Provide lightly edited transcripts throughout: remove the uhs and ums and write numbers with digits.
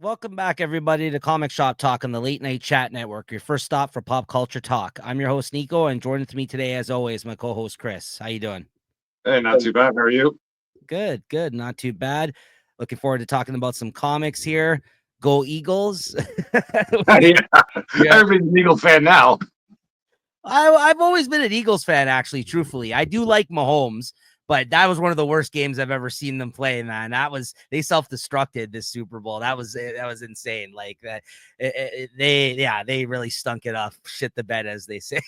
Welcome back, everybody, to Comic Shop Talk on the Late Night Chat Network, your first stop for pop culture talk. I'm your host, Nico, and joining with me today, as always, my co-host, Chris. How you doing? Hey, not too bad. How are you? Good, good. Not too bad. Looking forward to talking about some comics here. Go Eagles. Yeah, Yeah. everybody's an Eagle fan now. I've always been an Eagles fan, actually, truthfully. I do like Mahomes, but that was one of the worst games I've ever seen them play, man. They self-destructed this Super Bowl. That was insane. Like that, they really stunk it up, shit the bed, as they say.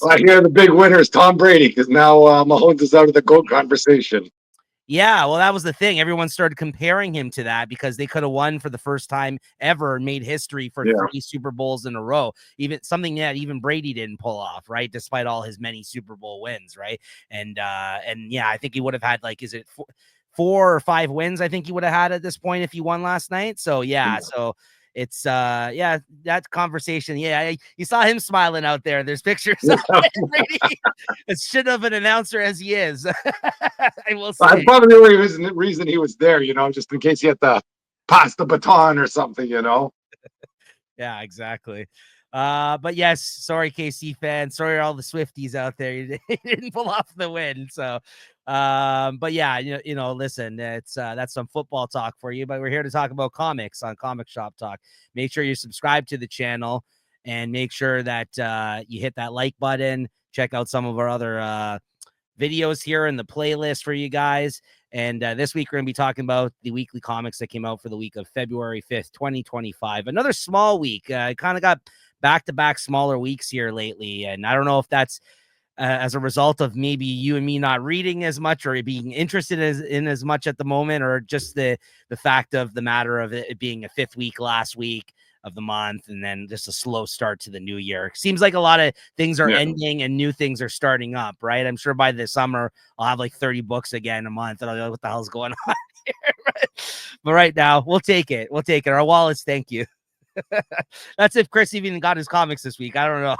Well, I hear the big winner is Tom Brady because now Mahomes is out of the GOAT conversation. Yeah, well, that was the thing. Everyone started comparing him to that because they could have won for the first time ever and made history for Yeah. 3 Super Bowls in a row. Even something that even Brady didn't pull off, right? Despite all his many Super Bowl wins, right? And yeah, I think he would have had like, is it 4 or 5 wins? I think he would have had at this point if he won last night. So yeah, so it's yeah, that conversation. Yeah, you saw him smiling out there. There's pictures of Brady as shit of an announcer as he is. I will say. Probably the only reason he was there, just in case he had to pass the baton or something, Yeah, exactly. But yes, sorry, KC fans. Sorry, all the Swifties out there. You didn't pull off the win. So, but yeah, listen, it's that's some football talk for you. But we're here to talk about comics on Comic Shop Talk. Make sure you subscribe to the channel and make sure that you hit that like button. Check out some of our other videos here in the playlist for you guys. And this week, we're going to be talking about the weekly comics that came out for the week of February 5th, 2025. Another small week. Kind of got back-to-back smaller weeks here lately. And I don't know if that's as a result of maybe you and me not reading as much or being interested in as much at the moment, or just the fact of the matter of it being a 5th week last week of the month, and then just a slow start to the new year. Seems like a lot of things are ending and new things are starting up, right? I'm sure by the summer I'll have like 30 books again a month, and I'll be like, what the hell's going on here? But right now, we'll take it. We'll take it. Our wallets, thank you. That's if Chris even got his comics this week. I don't know.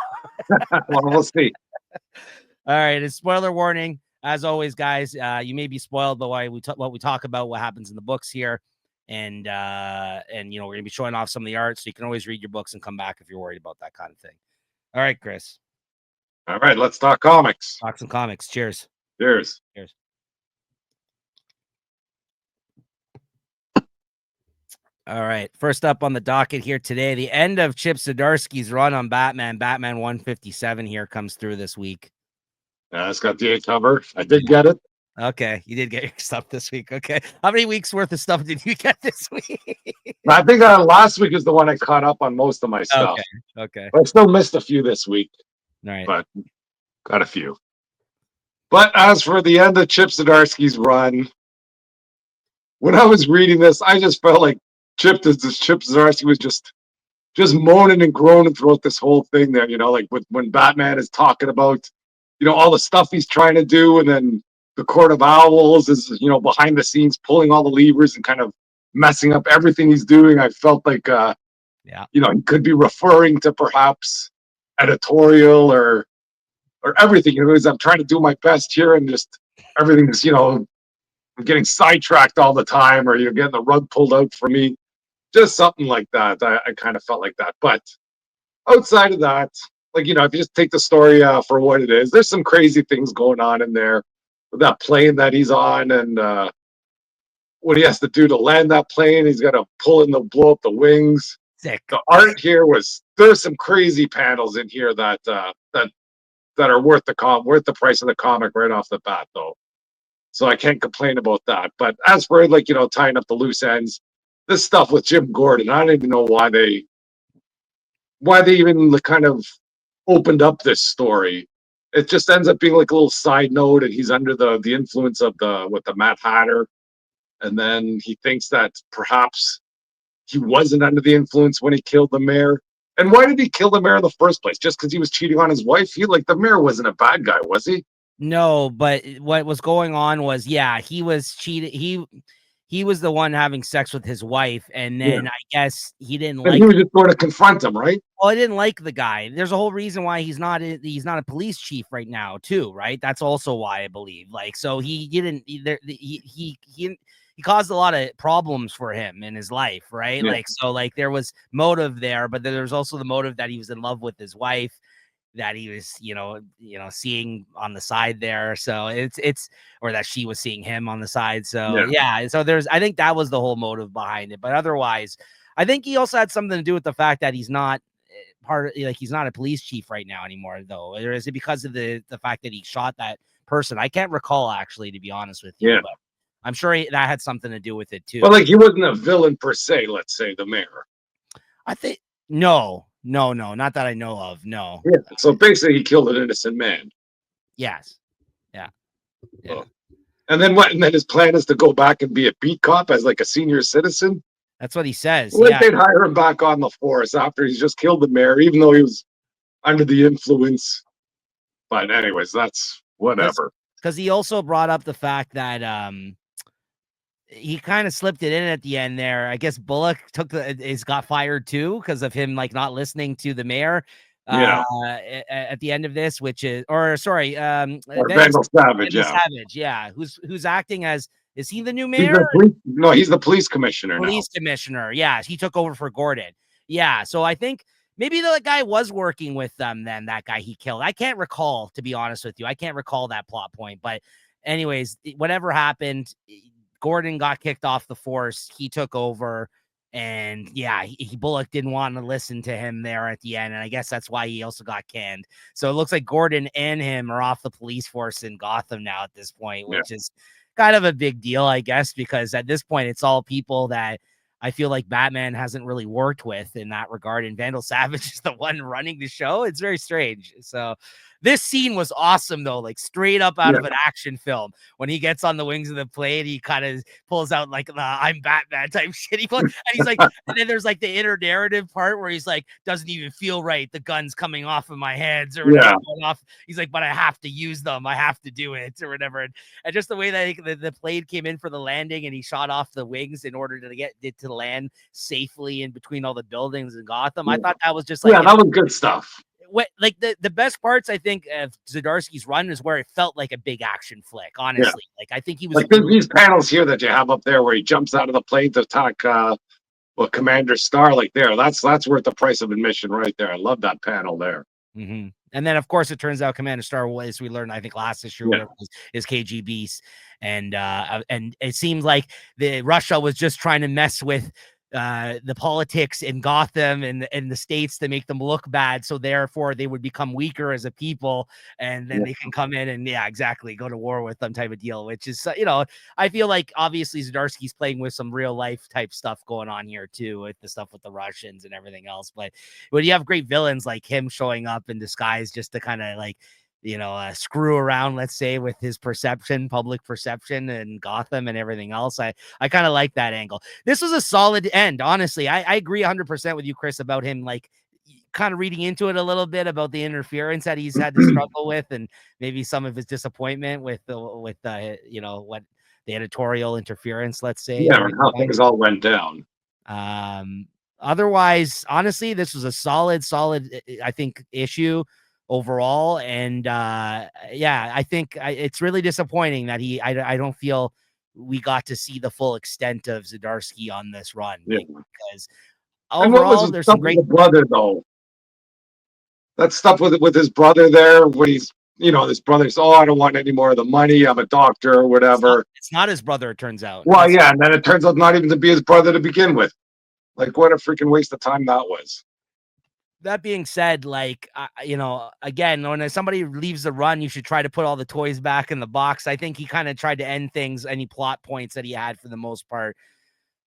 Well, we'll see. All right, a spoiler warning. As always, guys, you may be spoiled by what we talk about, what happens in the books here. And we're gonna be showing off some of the art, so you can always read your books and come back if you're worried about that kind of thing. All right, Chris. All right, let's talk comics. Talk some comics. Cheers. Cheers. Cheers. All right. First up on the docket here today, the end of Chip Zdarsky's run on Batman. Batman 157 here comes through this week. It's got the A cover. I did get it. Okay, you did get your stuff this week. Okay, how many weeks worth of stuff did you get this week? I think last week is the one I caught up on most of my stuff. Okay. I still missed a few this week. All right. But got a few. But as for the end of Chip Zdarsky's run, when I was reading this, I just felt like Chip Zdarsky was just moaning and groaning throughout this whole thing there, like when Batman is talking about, all the stuff he's trying to do, and then the Court of Owls is, behind the scenes pulling all the levers and kind of messing up everything he's doing. I felt like, he could be referring to perhaps editorial or everything. I'm trying to do my best here, and just everything's, I'm getting sidetracked all the time, or you're getting the rug pulled out for me. Just something like that. I kind of felt like that. But outside of that, like, if you just take the story for what it is, there's some crazy things going on in there with that plane that he's on, and what he has to do to land that plane. He's got to blow up the wings. Sick. The art here there's some crazy panels in here that are worth the price of the comic right off the bat, though. So I can't complain about that. But as for tying up the loose ends, this stuff with Jim Gordon, I don't even know why they even kind of opened up this story. It just ends up being like a little side note, and he's under the influence of the Mad Hatter, and then he thinks that perhaps he wasn't under the influence when he killed the mayor. And why did he kill the mayor in the first place? Just because he was cheating on his wife? The mayor wasn't a bad guy, was he? No, but what was going on was, he was cheated. He was the one having sex with his wife, and then I guess he didn't like. He was just going to confront him, right? Well, I didn't like the guy. There's a whole reason why he's not a police chief right now, too, right? That's also why I believe. Like, so he didn't. He he caused a lot of problems for him in his life, right? Yeah. Like, so like there was motive there, but then there's also the motive that he was in love with his wife, that he was, seeing on the side there. So it's or that she was seeing him on the side. So yeah. So I think that was the whole motive behind it. But otherwise, I think he also had something to do with the fact that he's not he's not a police chief right now anymore, though. Or is it because of the fact that he shot that person? I can't recall, actually, to be honest with you. Yeah. But I'm sure that had something to do with it too. But like, he wasn't a villain per se. Let's say the mayor. I think no, not that I know of. No. Yeah. So basically, he killed an innocent man. Yes. Yeah. Oh. And then what? And then his plan is to go back and be a beat cop as like a senior citizen. That's what he says. Like, yeah. they'd hire him back on the force after he's just killed the mayor, even though he was under the influence. But anyways, that's whatever. Because he also brought up the fact that he kind of slipped it in at the end there. I guess Bullock got fired too because of him like not listening to the mayor. At the end of this, Vandal Savage, yeah, who's acting as, is he the new mayor? He's the police commissioner. Commissioner, yeah, he took over for Gordon. Yeah, so I think maybe the guy was working with them then, that guy he killed. I can't recall, to be honest with you. I can't recall that plot point, but anyways, whatever happened, Gordon got kicked off the force. He took over. And yeah, Bullock didn't want to listen to him there at the end. And I guess that's why he also got canned. So it looks like Gordon and him are off the police force in Gotham now at this point, which is kind of a big deal, I guess, because at this point, it's all people that I feel like Batman hasn't really worked with in that regard. And Vandal Savage is the one running the show. It's very strange. So this scene was awesome, though, like straight up out of an action film. When he gets on the wings of the plane, he kind of pulls out like the I'm Batman type shit. And he's like, and then there's like the inner narrative part where he's like, doesn't even feel right. The gun's coming off of my hands or whatever. Off. He's like, but I have to use them. I have to do it or whatever. And just the way that the plane came in for the landing and he shot off the wings in order to get it to land safely in between all the buildings in Gotham. I thought that was just like, that was good stuff. Like the best parts, I think, of Zdarsky's run is where it felt like a big action flick. Honestly, like I think he was like these panels here that you have up there where he jumps out of the plane to attack Commander Starlight. That's worth the price of admission right there. I love that panel there. Mm-hmm. And then, of course, it turns out Commander Star was, we learned, I think, last issue, is KGB's, and it seems like Russia was just trying to mess with the politics in Gotham and the states to make them look bad, so therefore they would become weaker as a people, and then they can come in and go to war with them, type of deal. Which is, I feel like obviously Zdarsky's playing with some real life type stuff going on here too, with the stuff with the Russians and everything else. But when you have great villains like him showing up in disguise just to kind of like, screw around, let's say, with his public perception and Gotham and everything else, I kind of like that angle. This was a solid end, honestly. I agree 100% with you, Chris, about him, like, kind of reading into it a little bit about the interference that he's had to struggle with, and maybe some of his disappointment with what the editorial interference, let's say. Yeah, how things all went down. Otherwise, honestly, this was a solid, I think, issue overall. And I think it's really disappointing that I don't feel we got to see the full extent of Zdarsky on this run, because overall there's some great brother, though. That stuff with his brother there, when he's, his brother's, I don't want any more of the money, I'm a doctor or whatever. It's not his brother, it turns out. Well, and then it turns out not even to be his brother to begin with. Like, what a freaking waste of time that was. That being said, like, again, when somebody leaves the run, you should try to put all the toys back in the box. I think he kind of tried to end things, any plot points that he had, for the most part,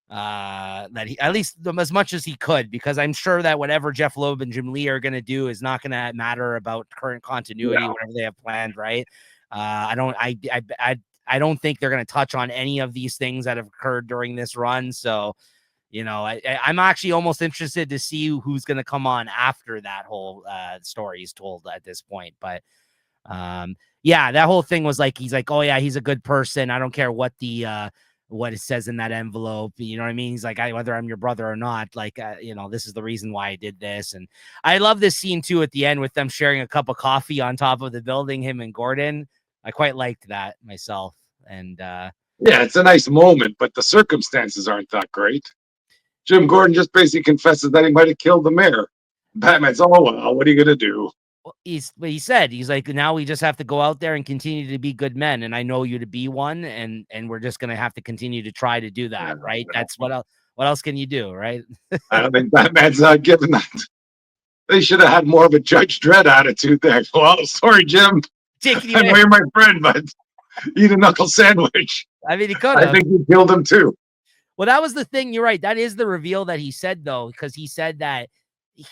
that he, at least as much as he could, because I'm sure that whatever Jeff Loeb and Jim Lee are going to do is not going to matter about current continuity, whatever they have planned, right? I don't think they're going to touch on any of these things that have occurred during this run. So, I'm actually almost interested to see who's going to come on after that whole story is told at this point. But that whole thing was like, he's like, oh yeah, he's a good person. I don't care what what it says in that envelope. You know what I mean? He's like, whether I'm your brother or not, like, this is the reason why I did this. And I love this scene too at the end with them sharing a cup of coffee on top of the building, him and Gordon. I quite liked that myself. And Yeah, it's a nice moment, but the circumstances aren't that great. Jim Gordon just basically confesses that he might have killed the mayor. Batman's, oh well, what are you gonna do? Well, he said, he's like, now we just have to go out there and continue to be good men, and I know you to be one, and we're just gonna have to continue to try to do Yeah, that, right? That's what else can you do, right? I don't think Batman's given that. They should have had more of a Judge Dredd attitude there. Well, sorry, Jim. Taking you I know in. you're my friend, but eat a knuckle sandwich. I mean, he could I have. think you killed him too. Well, that was the thing. You're right. That is the reveal that he said, though, because he said that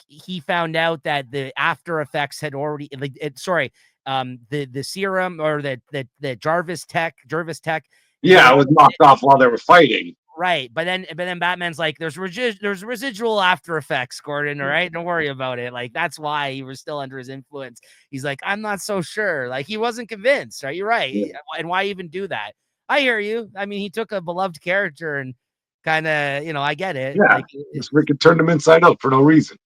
he found out that the after effects had already, the serum or the Jarvis tech, it Yeah, had, it was knocked off while they were fighting. right. But then Batman's like, there's residual after effects, Gordon. All right, don't worry about it. Like that's why he was still under his influence. He's like, I'm not so sure. Like he wasn't convinced. Right, you're right. Yeah, And why even do that? I hear you. I mean, he took a beloved character and kind of, I get it. yeah. Like Just freaking turned him inside out for no reason.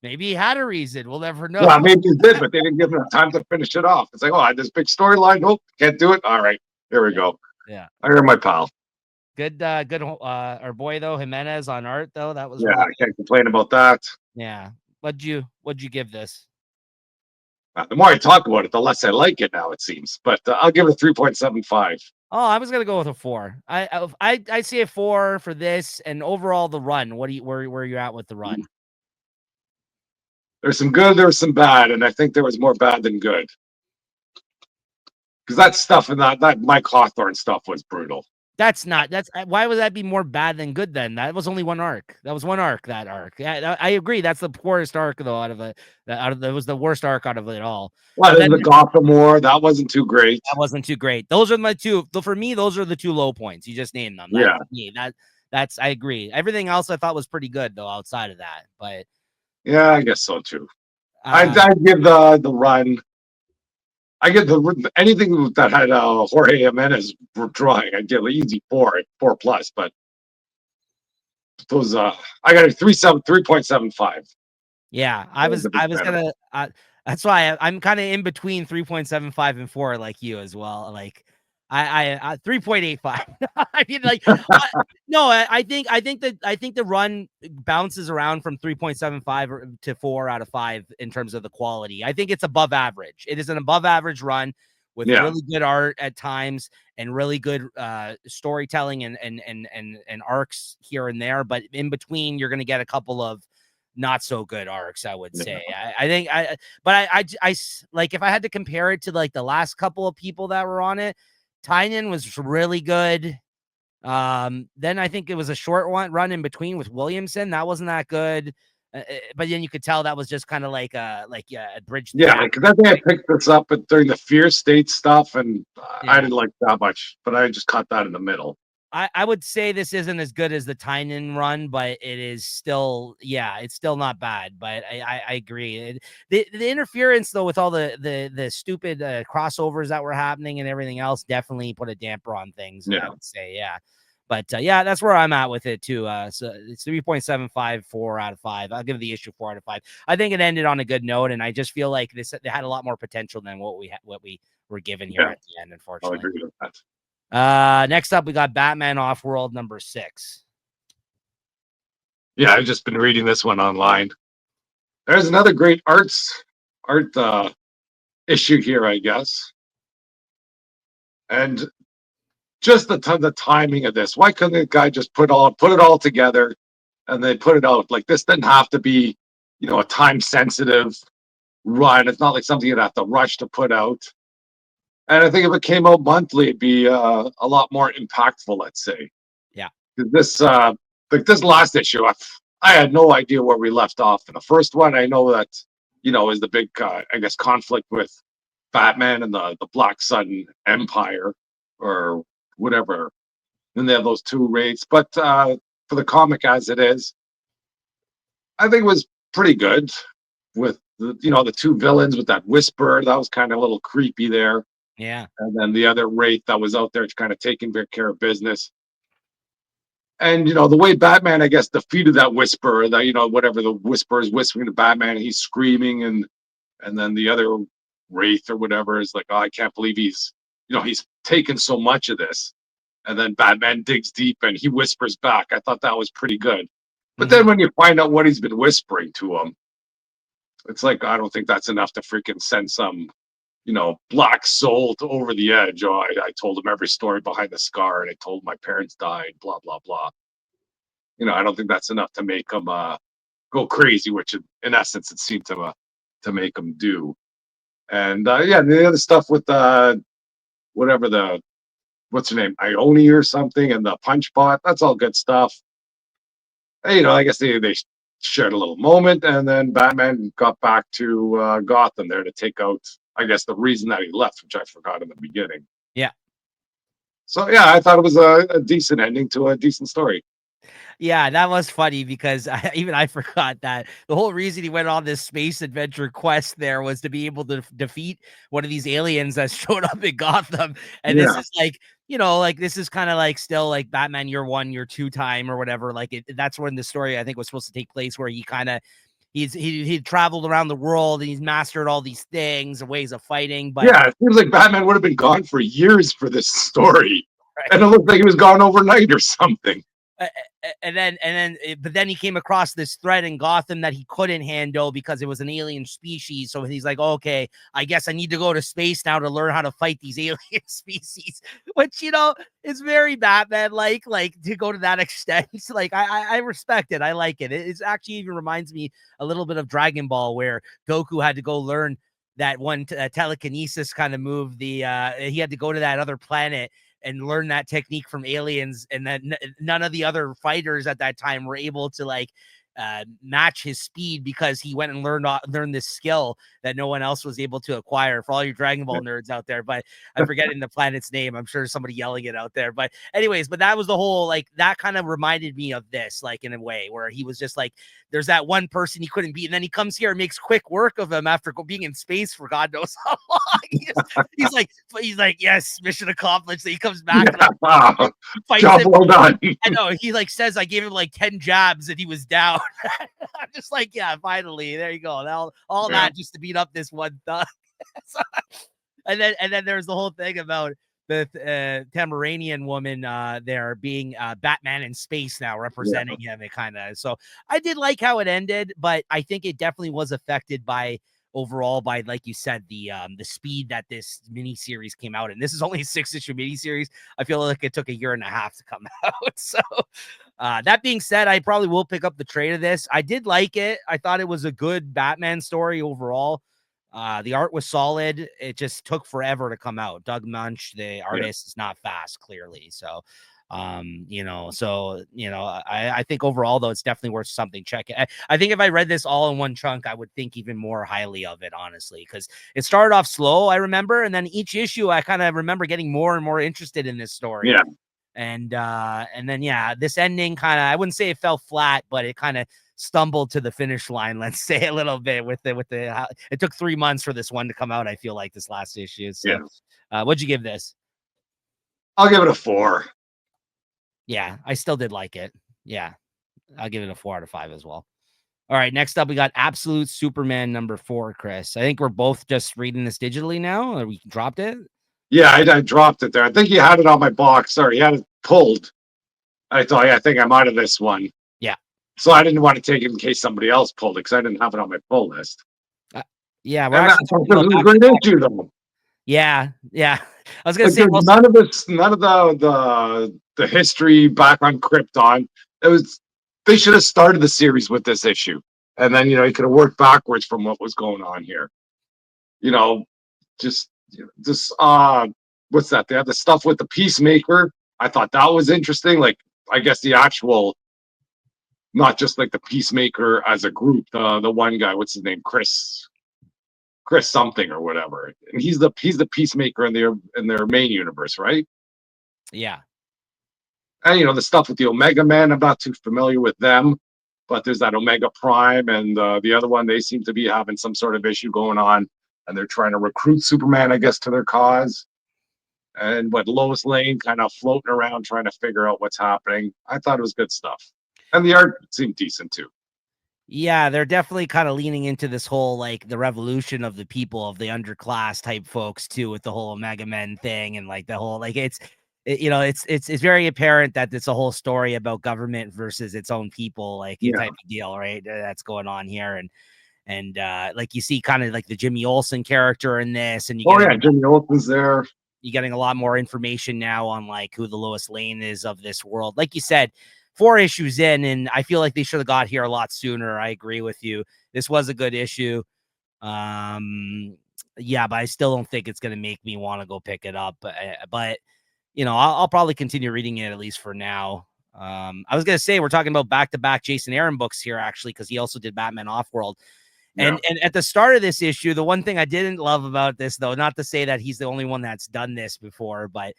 maybe he had a reason. We'll never know. Yeah, maybe he did, but they didn't give him time to finish it off. It's like, oh, I had this big storyline. Nope, can't do it. All right, here we Yeah. go. Yeah. I hear my pal. Good. Our boy though, Jimenez on art though. That was Yeah, really I can't complain about that. yeah. What'd you give this? The more I talk about it, the less I like it now, it seems. But I'll give it a 3.75. Oh, I was gonna go with a 4. I see a 4 for this and overall the run. What do you where you at with the run? There's some good, there's some bad, and I think there was more bad than good. Because that stuff and that Mike Hawthorne stuff was brutal. That's why would that be more bad than good then? That was only one arc. That was one arc, that arc. Yeah, I agree. That's the poorest arc though out of it. That was the worst arc out of it all. Well, But then then the Gotham War, that wasn't too great. that wasn't too great. Those are my two. For me, those are the two low points. You just named them. Yeah. That's I agree. Everything else I thought was pretty good though outside of that. But Yeah, I guess so too. uh, I'd give the run. I get anything that had Jorge Jimenez drawing. I'd give an easy 4 plus. But those I got a 3.75. yeah, I was better. gonna. That's why I'm kind of in between 3.75 and 4, like you as well. Like I 3.85. I mean, like no, I think the run bounces around from 3.75 to 4 out of 5 in terms of the quality. I think it's above average. It is an above average run with Yeah. really good art at times and really good storytelling and arcs here and there. But in between, you're going to get a couple of not so good arcs, I would say. I like if I had to compare it to like the last couple of people that were on it, Tynan was really good. Then I think it was a short run in between with Williamson. That wasn't that good. But then you could tell that was just kind of like a bridge. Yeah, because I think I picked this up during the Fear State stuff, and I didn't like that much, but I just caught that in the middle. I would say this isn't as good as the Tynan run, but it is still, it's still not bad. But I agree. The interference though with all the stupid crossovers that were happening and everything else definitely put a damper on things. Yeah. I would say, yeah. But that's where I'm at with it too. So it's 3.75, 4 out of 5. I'll give the issue 4 out of 5. I think it ended on a good note, and I just feel like they had a lot more potential than what we were given here at the end. Unfortunately, I'll agree with that. Next up, we got Batman Off-World number 6. Yeah, I've just been reading this one online. There's another great art issue here, I guess. And just the timing of this. Why couldn't the guy just put it all together and then put it out? Like this didn't have to be, a time sensitive run. It's not like something you'd have to rush to put out. And I think if it came out monthly, it'd be a lot more impactful, let's say. Yeah. This this last issue, I had no idea where we left off in the first one. I know that, is the big, I guess, conflict with Batman and the Black Sun Empire or whatever. Then they have those two raids. But for the comic as it is, I think it was pretty good with the two villains with that whisper. That was kind of a little creepy there. Yeah. And then the other wraith that was out there kind of taking care of business. And the way Batman, I guess, defeated that whisper, that whatever the whisper is whispering to Batman, he's screaming, and then the other wraith or whatever is like, oh, I can't believe he's he's taken so much of this, and then Batman digs deep and he whispers back. I thought that was pretty good. But then when you find out what he's been whispering to him, it's like, I don't think that's enough to freaking send some, black soul to over the edge. Oh, I told him every story behind the scar, and I told him my parents died, blah, blah, blah. I don't think that's enough to make him go crazy, which in essence it seemed to make him do. And the other stuff with whatever what's her name, Ione or something, and the punch bot, that's all good stuff. And, I guess they shared a little moment, and then Batman got back to Gotham there to take out, I guess, the reason that he left, which I forgot in the beginning. Yeah. So yeah, I thought it was a decent ending to a decent story. Yeah, that was funny because I forgot that the whole reason he went on this space adventure quest there was to be able to defeat one of these aliens that showed up in Gotham. And this is like, this is kind of like still like Batman year 1, year 2 time or whatever. Like that's when the story I think was supposed to take place, where he kind of he traveled around the world and he's mastered all these things and ways of fighting. But yeah, it seems like Batman would have been gone for years for this story. right. And it looked like he was gone overnight or something. But then he came across this threat in Gotham that he couldn't handle because it was an alien species. So he's like, okay, I guess I need to go to space now to learn how to fight these alien species, which, is very Batman like to go to that extent. Like I respect it. I like it. It actually even reminds me a little bit of Dragon Ball, where Goku had to go learn that one telekinesis kind of move. He had to go to that other planet and learn that technique from aliens, and then none of the other fighters at that time were able to match his speed, because he went and learned this skill that no one else was able to acquire. For all your Dragon Ball nerds out there, but I'm forgetting the planet's name. I'm sure somebody yelling it out there. But anyways, that was the whole, that kind of reminded me of this, in a way, where he was just like, there's that one person he couldn't beat, and then he comes here and makes quick work of him after being in space for God knows how long. He's like, yes, mission accomplished. So he comes back and fights him. Well done. I know, he says I gave him 10 jabs and he was down. I'm just like, yeah, finally, there you go. All that just to beat up this one thug. and then there's the whole thing about the Tamaranian woman there being Batman in space now, representing him. It kind of, so I did like how it ended, but I think it definitely was affected overall by, like you said, the speed that this miniseries came out. And this is only a 6-issue miniseries. I feel like it took a year and a half to come out. So that being said, I probably will pick up the trade of this. I did like it. I thought it was a good Batman story overall. The art was solid. It just took forever to come out. Doug Munch, the artist, is not fast, clearly. So I think overall, though, it's definitely worth something checking. I think if I read this all in one chunk, I would think even more highly of it, honestly, because it started off slow, I remember, and then each issue I kind of remember getting more and more interested in this story. Yeah. And then this ending kind of, I wouldn't say it fell flat, but it kind of stumbled to the finish line, let's say, a little bit with it took 3 months for this one to come out. I feel like this last issue. So what'd you give this? I'll give it a 4. Yeah, I still did like it. Yeah, I'll give it a 4 out of 5 as well. All right, next up, we got Absolute Superman number 4, Chris. I think we're both just reading this digitally now, or we dropped it? Yeah, I dropped it there. I think you had it on my box. Sorry, you had it pulled. I thought, I think I'm out of this one. Yeah. So I didn't want to take it in case somebody else pulled it, because I didn't have it on my pull list. Yeah, we're actually a great issue, though. Yeah. I was gonna say none of the history back on Krypton. They should have started the series with this issue, and then you could have worked backwards from what was going on here. Just what's that? They have the stuff with the Peacemaker. I thought that was interesting. I guess the actual, not just like the Peacemaker as a group. The one guy, what's his name? Chris something or whatever, and he's the Peacemaker in their main universe, right? Yeah. And the stuff with the Omega Men, I'm not too familiar with them, but there's that Omega Prime and the other one. They seem to be having some sort of issue going on, and they're trying to recruit Superman, I guess, to their cause. And Lois Lane kind of floating around trying to figure out what's happening. I thought it was good stuff, and the art seemed decent too. Yeah, they're definitely kind of leaning into this whole like the revolution of the people of the underclass type folks too, with the whole Omega Men thing and like the whole like it's very apparent that it's a whole story about government versus its own people, like Yeah. type of deal, right? That's going on here, and like you see kind of like the Jimmy Olsen character in this, and Oh yeah, Jimmy Olsen's there. you're getting a lot more information now on like who the Lois Lane is of this world. Like you said, 4 issues in, and I feel like they should have got here a lot sooner. I agree with you. This was a good issue. Yeah, but I still don't think it's going to make me want to go pick it up. But you know, I'll probably continue reading it at least for now. I was going to say we're talking about back-to-back Jason Aaron books here, actually, because he also did Batman Offworld. Yeah. And at the start of this issue, the one thing I didn't love about this, though, not to say that he's the only one that's done this before, but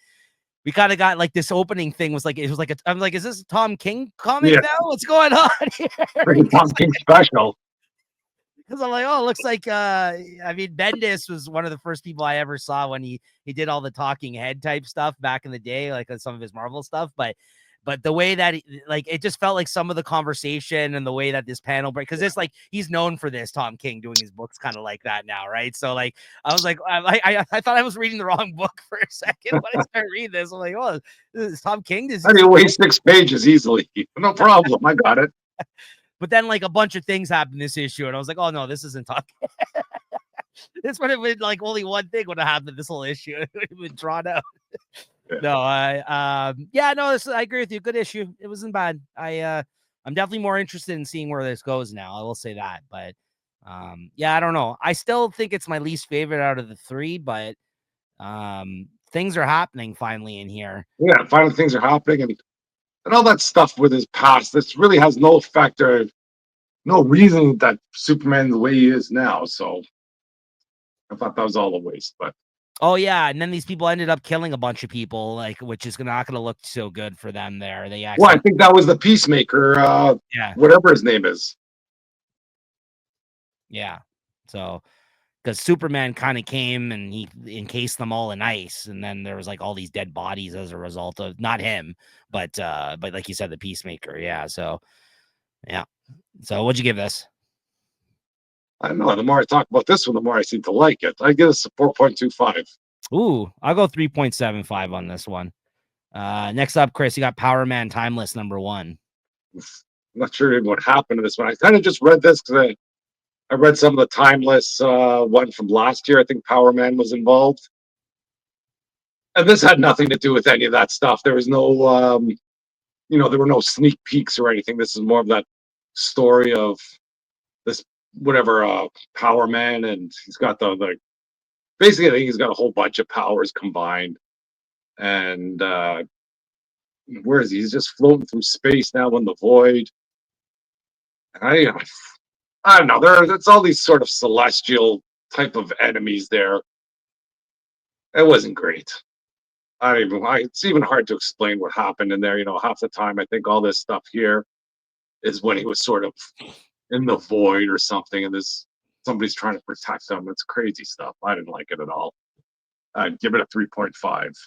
we kind of got like this opening thing was like it was like I'm like, is this a Tom King comic now? What's going on here? Freaking Tom King special. Because I'm like, oh, it looks like I mean, Bendis was one of the first people I ever saw when he did all the talking head type stuff back in the day, like some of his Marvel stuff, but the way that like it just felt like some of the conversation and the way that this panel break, because it's like he's known for this, Tom King doing his books kind of like that now, right? So like I was like I thought I was reading the wrong book for a second when I started reading this. I'm like, oh, this is Tom King. I mean, wait 6 pages easily. No problem. I got it. But then like a bunch of things happened this issue, and I was like, oh no, this isn't Tom King. This would have been like only one thing would have happened this whole issue. It would have been drawn out. No, I agree with you. Good issue. It wasn't bad. I'm definitely more interested in seeing where this goes now. I will say that, but yeah, I don't know. I still think it's my least favorite out of the 3, but things are happening finally in here. Yeah, finally things are happening, and all that stuff with his past. This really has no effect or no reason that Superman the way he is now. So I thought that was all a waste, but. Oh yeah, and then these people ended up killing a bunch of people, like which is not going to look so good for them. There, they actually. Well, I think that was the Peacemaker. Yeah, whatever his name is. Yeah, so because Superman kind of came and he encased them all in ice, and then there was like all these dead bodies as a result of not him, but like you said, the Peacemaker. Yeah, so yeah. So what'd you give this? I don't know. The more I talk about this one, the more I seem to like it. I give this a 4.25. Ooh, I'll go 3.75 on this one. Next up, Chris, you got Power Man Timeless #1. I'm not sure even what happened to this one. I kind of just read this because I read some of the Timeless one from last year. I think Power Man was involved. And this had nothing to do with any of that stuff. There was no, there were no sneak peeks or anything. This is more of that story of this whatever Power Man, and he's got the basically I think he's got a whole bunch of powers combined, and where is he? He's just floating through space now in the void. I don't know. It's all these sort of celestial type of enemies there. It wasn't great. It's even hard to explain what happened in there. Half the time I think all this stuff here is when he was sort of in the void or something, and somebody's trying to protect him. It's crazy stuff. I didn't like it at all. I'd give it a 3.5. That's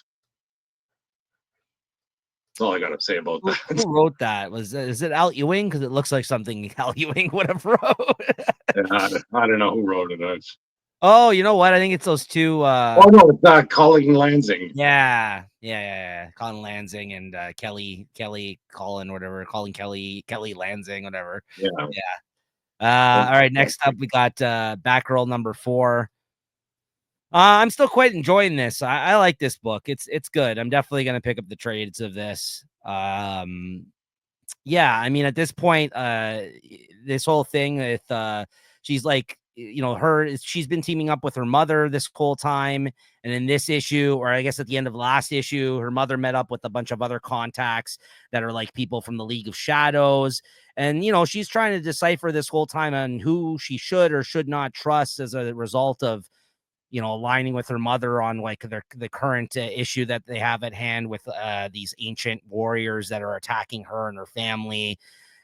all I got to say about that. Who wrote that? Is it Al Ewing? Because it looks like something Al Ewing would have wrote. I don't know who wrote it. Oh, you know what? I think it's those two. Oh no, it's Colin Lansing. Yeah. Colin Lansing and Kelly Colin, whatever. Kelly Lansing, whatever. Yeah. All right. Next up, we got Batgirl #4. I'm still quite enjoying this. I like this book. It's good. I'm definitely gonna pick up the trades of this. Yeah, I mean, at this point, this whole thing with she's like, she's been teaming up with her mother this whole time, and in this issue, or I guess at the end of last issue, her mother met up with a bunch of other contacts that are like people from the League of Shadows, and she's trying to decipher this whole time on who she should or should not trust as a result of aligning with her mother on like the current issue that they have at hand with these ancient warriors that are attacking her and her family.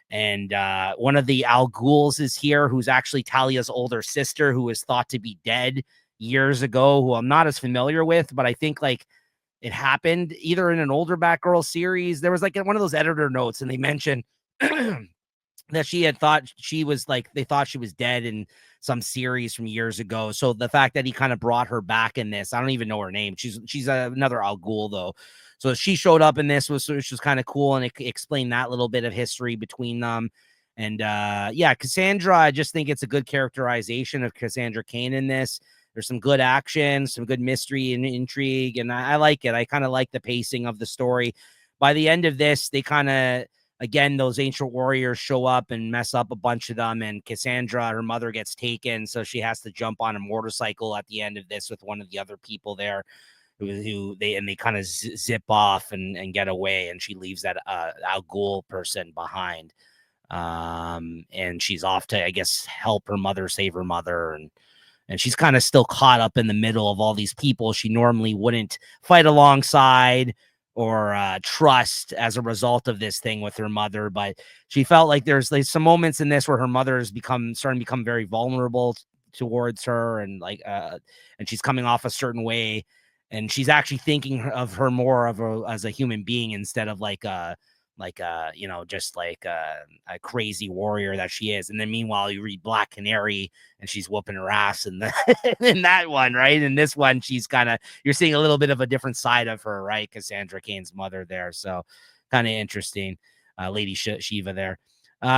And one of the Al Ghuls is here, who's actually Talia's older sister, who is thought to be dead years ago, who I'm not as familiar with, but I think like it happened either in an older Batgirl series. There was like one of those editor notes, and they mentioned that she had thought she was like, they thought she was dead in some series from years ago. So the fact that he kind of brought her back in this, I don't even know her name. She's another Al Ghul though. So she showed up in this, which was kind of cool, and it explained that little bit of history between them. And yeah, Cassandra, I just think it's a good characterization of Cassandra Cain in this. There's some good action, some good mystery and intrigue, and I like it. I kind of like the pacing of the story. By the end of this, they kind of, again, those ancient warriors show up and mess up a bunch of them, and Cassandra, her mother, gets taken, so she has to jump on a motorcycle at the end of this with one of the other people there, who they kind of zip off and get away, and she leaves that Al Ghul person behind, and she's off to, I guess, help her mother, save her mother, and she's kind of still caught up in the middle of all these people she normally wouldn't fight alongside or trust as a result of this thing with her mother. But she felt like there's some moments in this where her mother is starting to become very vulnerable towards her, and like and she's coming off a certain way, and she's actually thinking of her more as a human being instead of like just like a crazy warrior that she is. And then meanwhile, you read Black Canary and she's whooping her ass in in that one, right? In this one, she's kind of, you're seeing a little bit of a different side of her, right? Cassandra Cain's mother there. So kind of interesting. Lady Shiva there.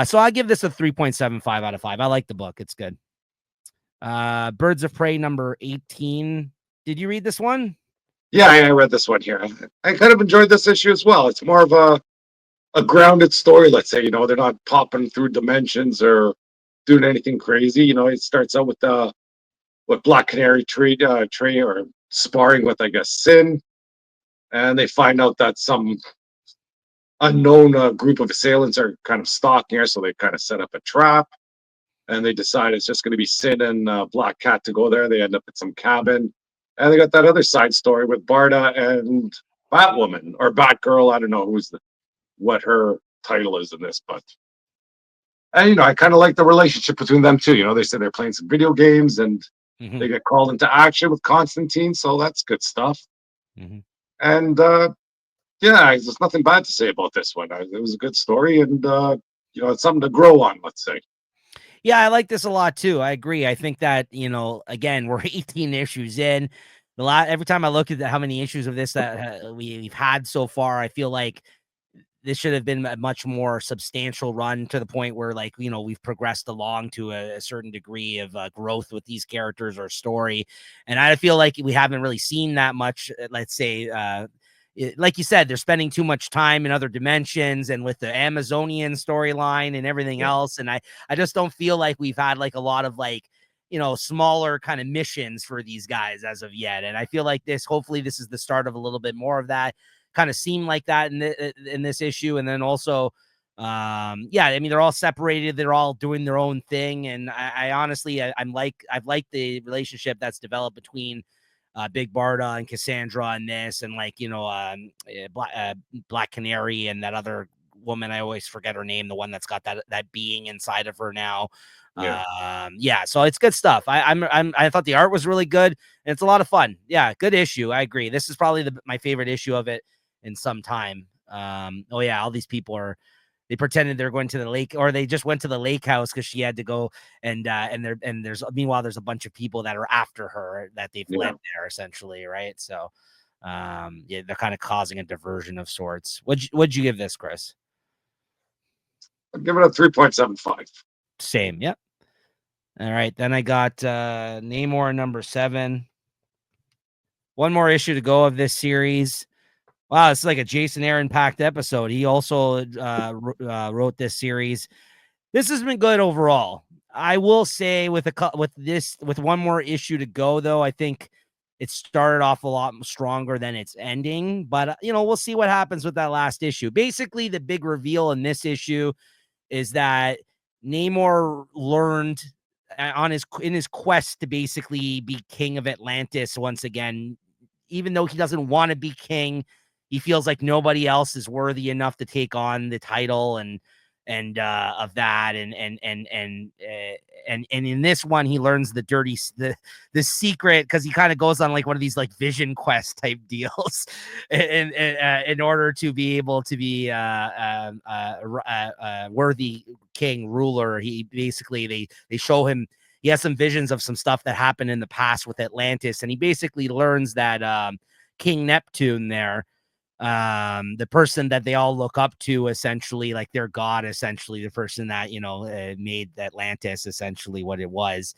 So I give this a 3.75 out of 5. I like the book. It's good. Birds of Prey number 18. Did you read this one? Yeah, I read this one here. I kind of enjoyed this issue as well. It's more of a grounded story, let's say. They're not popping through dimensions or doing anything crazy. It starts out with Black Canary tree or sparring with, I guess, Sin, and they find out that some unknown group of assailants are kind of stalking her, so they kind of set up a trap, and they decide it's just going to be Sin and Black Cat to go there. They end up at some cabin, and they got that other side story with Barda and Batwoman or Batgirl. I don't know what her title is in this, but and I kind of like the relationship between them too. They say they're playing some video games and they get called into action with Constantine, so that's good stuff. And yeah, there's nothing bad to say about this one. It was a good story, and it's something to grow on, let's say. Yeah, I like this a lot too. I agree. I think that, again, we're 18 issues in. Every time I look at how many issues of this that we've had so far, I feel like this should have been a much more substantial run, to the point where, like, we've progressed along to a certain degree of growth with these characters or story. And I feel like we haven't really seen that much, let's say, like you said, they're spending too much time in other dimensions and with the Amazonian storyline and everything else. And I just don't feel like we've had like a lot of like, smaller kind of missions for these guys as of yet. And I feel like hopefully this is the start of a little bit more of that. Kind of seem like that in this issue. And then also, yeah, I mean, they're all separated, they're all doing their own thing. And I honestly, I've liked the relationship that's developed between Big Barda and Cassandra in this, and like, Black Canary and that other woman, I always forget her name, the one that's got that being inside of her now. Yeah, so it's good stuff. I thought the art was really good, and it's a lot of fun. Yeah, good issue. I agree. This is probably my favorite issue of it in some time. Oh yeah, all these people they pretended they're going to the lake, or they just went to the lake house because she had to go, and meanwhile there's a bunch of people that are after her that they've led there, essentially, right? So yeah, they're kind of causing a diversion of sorts. What'd you give this, Chris? I'd give it a 3.75. Same. Yep. All right, then I got Namor number 7. One more issue to go of this series. Wow, it's like a Jason Aaron packed episode. He also wrote this series. This has been good overall. I will say with one more issue to go, though, I think it started off a lot stronger than it's ending. But we'll see what happens with that last issue. Basically, the big reveal in this issue is that Namor learned in his quest to basically be king of Atlantis once again. Even though he doesn't want to be king, he feels like nobody else is worthy enough to take on the title and of that, and in this one he learns the secret, because he kind of goes on like one of these like vision quest type deals in order to be able to be worthy king ruler. He basically they show him he has some visions of some stuff that happened in the past with Atlantis, and he basically learns that King Neptune there, the person that they all look up to, essentially like their god, essentially the person that made Atlantis essentially what it was,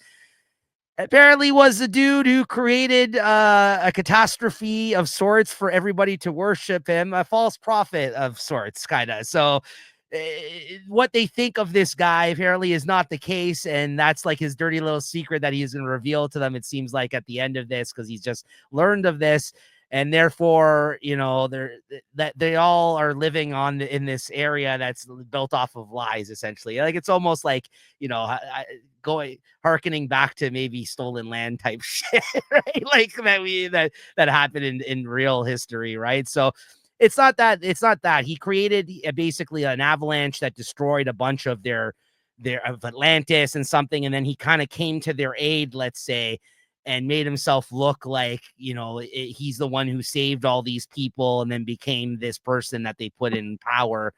apparently was the dude who created a catastrophe of sorts for everybody to worship him, a false prophet of sorts, kind of. So what they think of this guy apparently is not the case, and that's like his dirty little secret that he's going to reveal to them, it seems like, at the end of this, because he's just learned of this. And therefore, they all are living in this area that's built off of lies, essentially. Like, it's almost like, hearkening back to maybe stolen land type shit, right? Like that happened in real history, right? So it's not that he created basically an avalanche that destroyed a bunch of their of Atlantis and something, and then he kind of came to their aid, let's say, and made himself look like, he's the one who saved all these people, and then became this person that they put in power.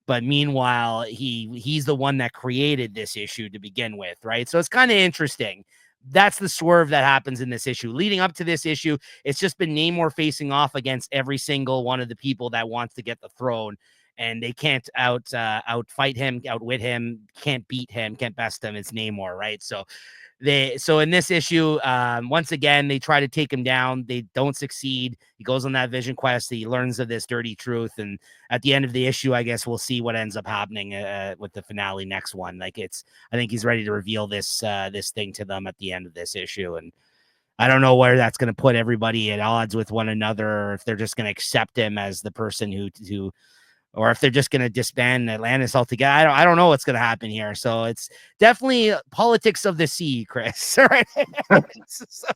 But meanwhile, he's the one that created this issue to begin with, right? So it's kind of interesting. That's the swerve that happens in this issue. Leading up to this issue, it's just been Namor facing off against every single one of the people that wants to get the throne, and they can't outfight him, outwit him, can't beat him, can't best him. It's Namor, right? So in this issue, once again, they try to take him down. They don't succeed. He goes on that vision quest. He learns of this dirty truth. And at the end of the issue, I guess we'll see what ends up happening with the finale next one. Like, I think he's ready to reveal this thing to them at the end of this issue. And I don't know where that's going to put everybody at odds with one another, or if they're just going to accept him as the person who or if they're just going to disband Atlantis altogether. I don't know what's going to happen here. So it's definitely politics of the sea, Chris. Right? So,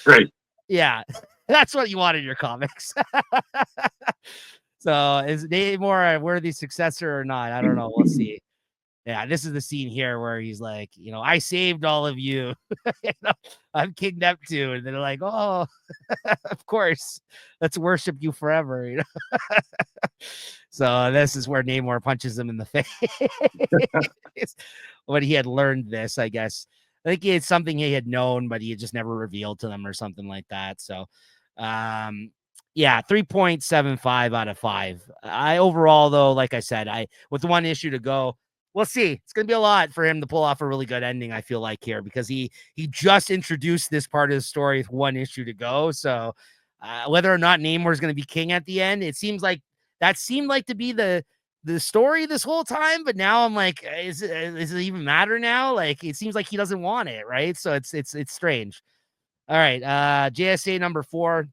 great. Yeah, that's what you want in your comics. So is Namor a worthy successor or not? I don't know. We'll see. Yeah, this is the scene here where he's like, I saved all of you. I'm King Neptune. And they're like, oh, of course, let's worship you forever. So this is where Namor punches him in the face. When he had learned this, I guess. I think it's something he had known, but he had just never revealed to them or something like that. So, yeah, 3.75 out of 5. Overall, though, like I said, with one issue to go, we'll see. It's going to be a lot for him to pull off a really good ending, I feel like, here, because he just introduced this part of the story with one issue to go. So whether or not Namor is going to be king at the end, it seemed like to be the story this whole time. But now I'm like, does it even matter now? Like, it seems like he doesn't want it, right? So it's strange. All right, JSA number 4.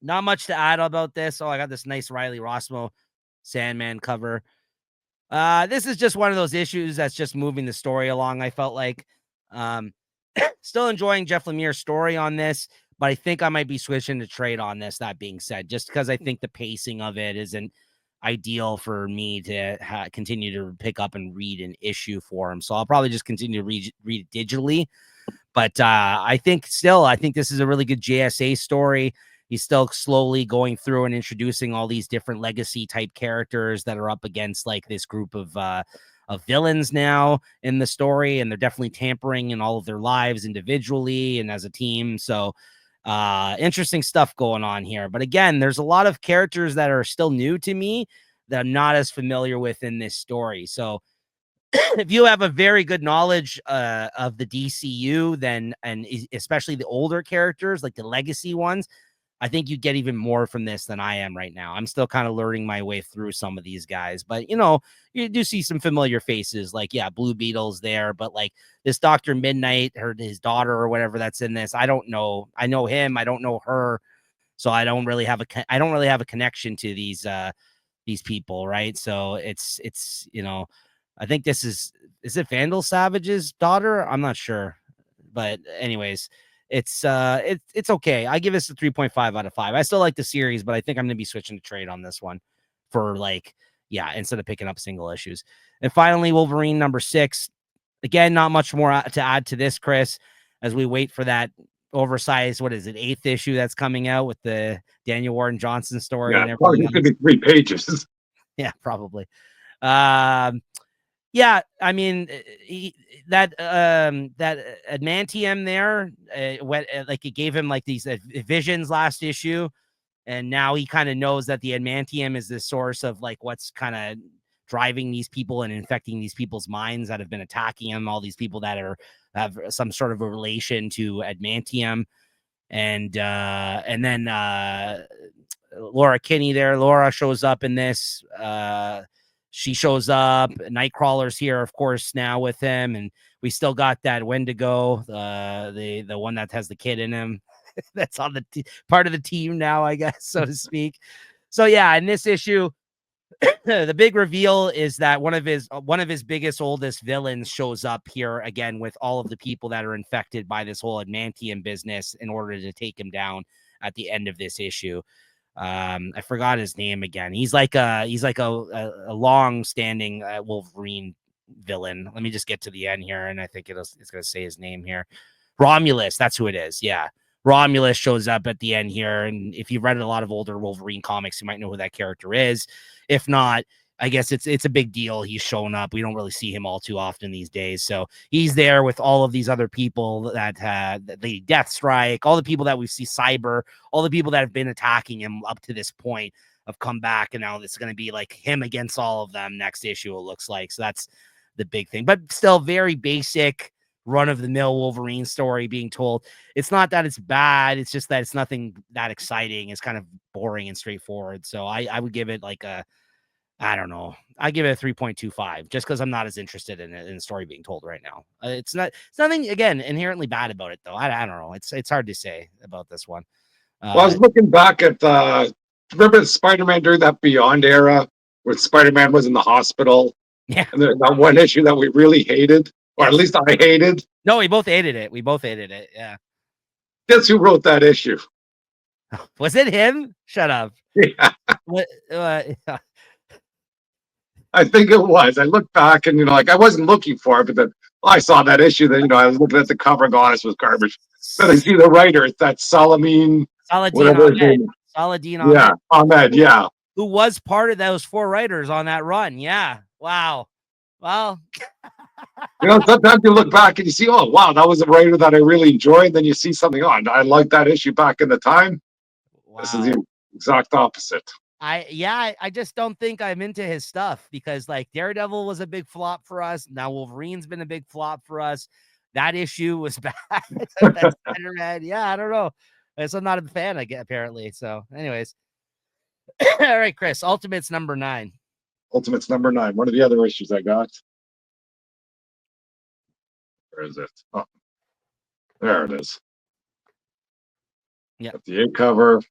Not much to add about this. Oh, I got this nice Riley Rossmo Sandman cover. This is just one of those issues that's just moving the story along, I felt like. Still enjoying Jeff Lemire's story on this, but I think I might be switching to trade on this, that being said, just because I think the pacing of it isn't ideal for me to continue to pick up and read an issue for him. So I'll probably just continue to read it digitally. But I think this is a really good JSA story. He's still slowly going through and introducing all these different legacy type characters that are up against like this group of villains now in the story. And they're definitely tampering in all of their lives individually and as a team. So interesting stuff going on here. But again, there's a lot of characters that are still new to me that I'm not as familiar with in this story. So if you have a very good knowledge of the DCU, then, and especially the older characters, like the legacy ones, I think you get even more from this than I am right now. I'm still kind of learning my way through some of these guys, but you do see some familiar faces, like, yeah, Blue Beetle's there, but like this Dr. Midnight, his daughter or whatever that's in this, I don't know. I know him. I don't know her. So I don't really have a connection to these people. Right. So it's, I think this is it Vandal Savage's daughter? I'm not sure, but anyways, it's okay. I give this a 3.5 out of 5. I still like the series, but I think I'm gonna be switching to trade on this one for instead of picking up single issues. And finally, Wolverine number 6. Again, not much more to add to this, Chris, as we wait for that oversized, what is it, 8th issue that's coming out with the Daniel Warren Johnson story. Yeah, and everything. Probably going to be 3 pages. Yeah, probably. Yeah, I mean, that adamantium there, like it gave him like these visions last issue, and now he kind of knows that the adamantium is the source of like what's kind of driving these people and infecting these people's minds that have been attacking him. All these people that have some sort of a relation to adamantium, and then Laura Kinney there. Laura shows up in this. She shows up. Nightcrawler's here, of course, now with him, and we still got that Wendigo, the one that has the kid in him, that's on the part of the team now, I guess, so to speak. So yeah, in this issue, the big reveal is that one of his biggest, oldest villains shows up here again with all of the people that are infected by this whole adamantium business in order to take him down at the end of this issue. I forgot his name again. He's like a long standing Wolverine villain. Let me just get to the end here, and I think it's gonna say his name here. Romulus, that's who it is. Yeah. Romulus shows up at the end here, and if you've read a lot of older Wolverine comics, you might know who that character is. If not, I guess it's a big deal. He's shown up. We don't really see him all too often these days. So he's there with all of these other people that had the Deathstrike, all the people that we see, Cyber, all the people that have been attacking him up to this point have come back, and now it's going to be like him against all of them next issue, it looks like. So that's the big thing, but still very basic run-of-the-mill Wolverine story being told. It's not that it's bad, it's just that it's nothing that exciting. It's kind of boring and straightforward. So I would give it like a, I don't know, I give it a 3.25 just because I'm not as interested in the story being told right now. It's nothing again inherently bad about it though. I don't know. It's hard to say about this one. Well, I was looking back at remember Spider-Man during that Beyond era where Spider-Man was in the hospital. Yeah. And that one issue that we really hated, or at least I hated. No, we both hated it. Yeah. Guess who wrote that issue? Was it him? Shut up. Yeah. What? I think it was. I looked back and, like, I wasn't looking for it, but then I saw that issue. Then, I was looking at the cover and going, this was garbage. Then I see the writer. It's that Saladin Ahmed. Yeah, Ahmed, yeah. Who was part of those 4 writers on that run. Yeah. Wow. Well, sometimes you look back and you see, oh, wow, that was a writer that I really enjoyed. Then you see something on. I liked that issue back in the time. Wow. This is the exact opposite. I just don't think I'm into his stuff because like Daredevil was a big flop for us. Now Wolverine's been a big flop for us. That issue was bad. Yeah, I don't know. So I'm not a fan, I get apparently. So, anyways. All right, Chris. Ultimates number 9. Ultimates number 9. One of the other issues I got. Where is it? Oh, there it is. Yeah. Got the A cover.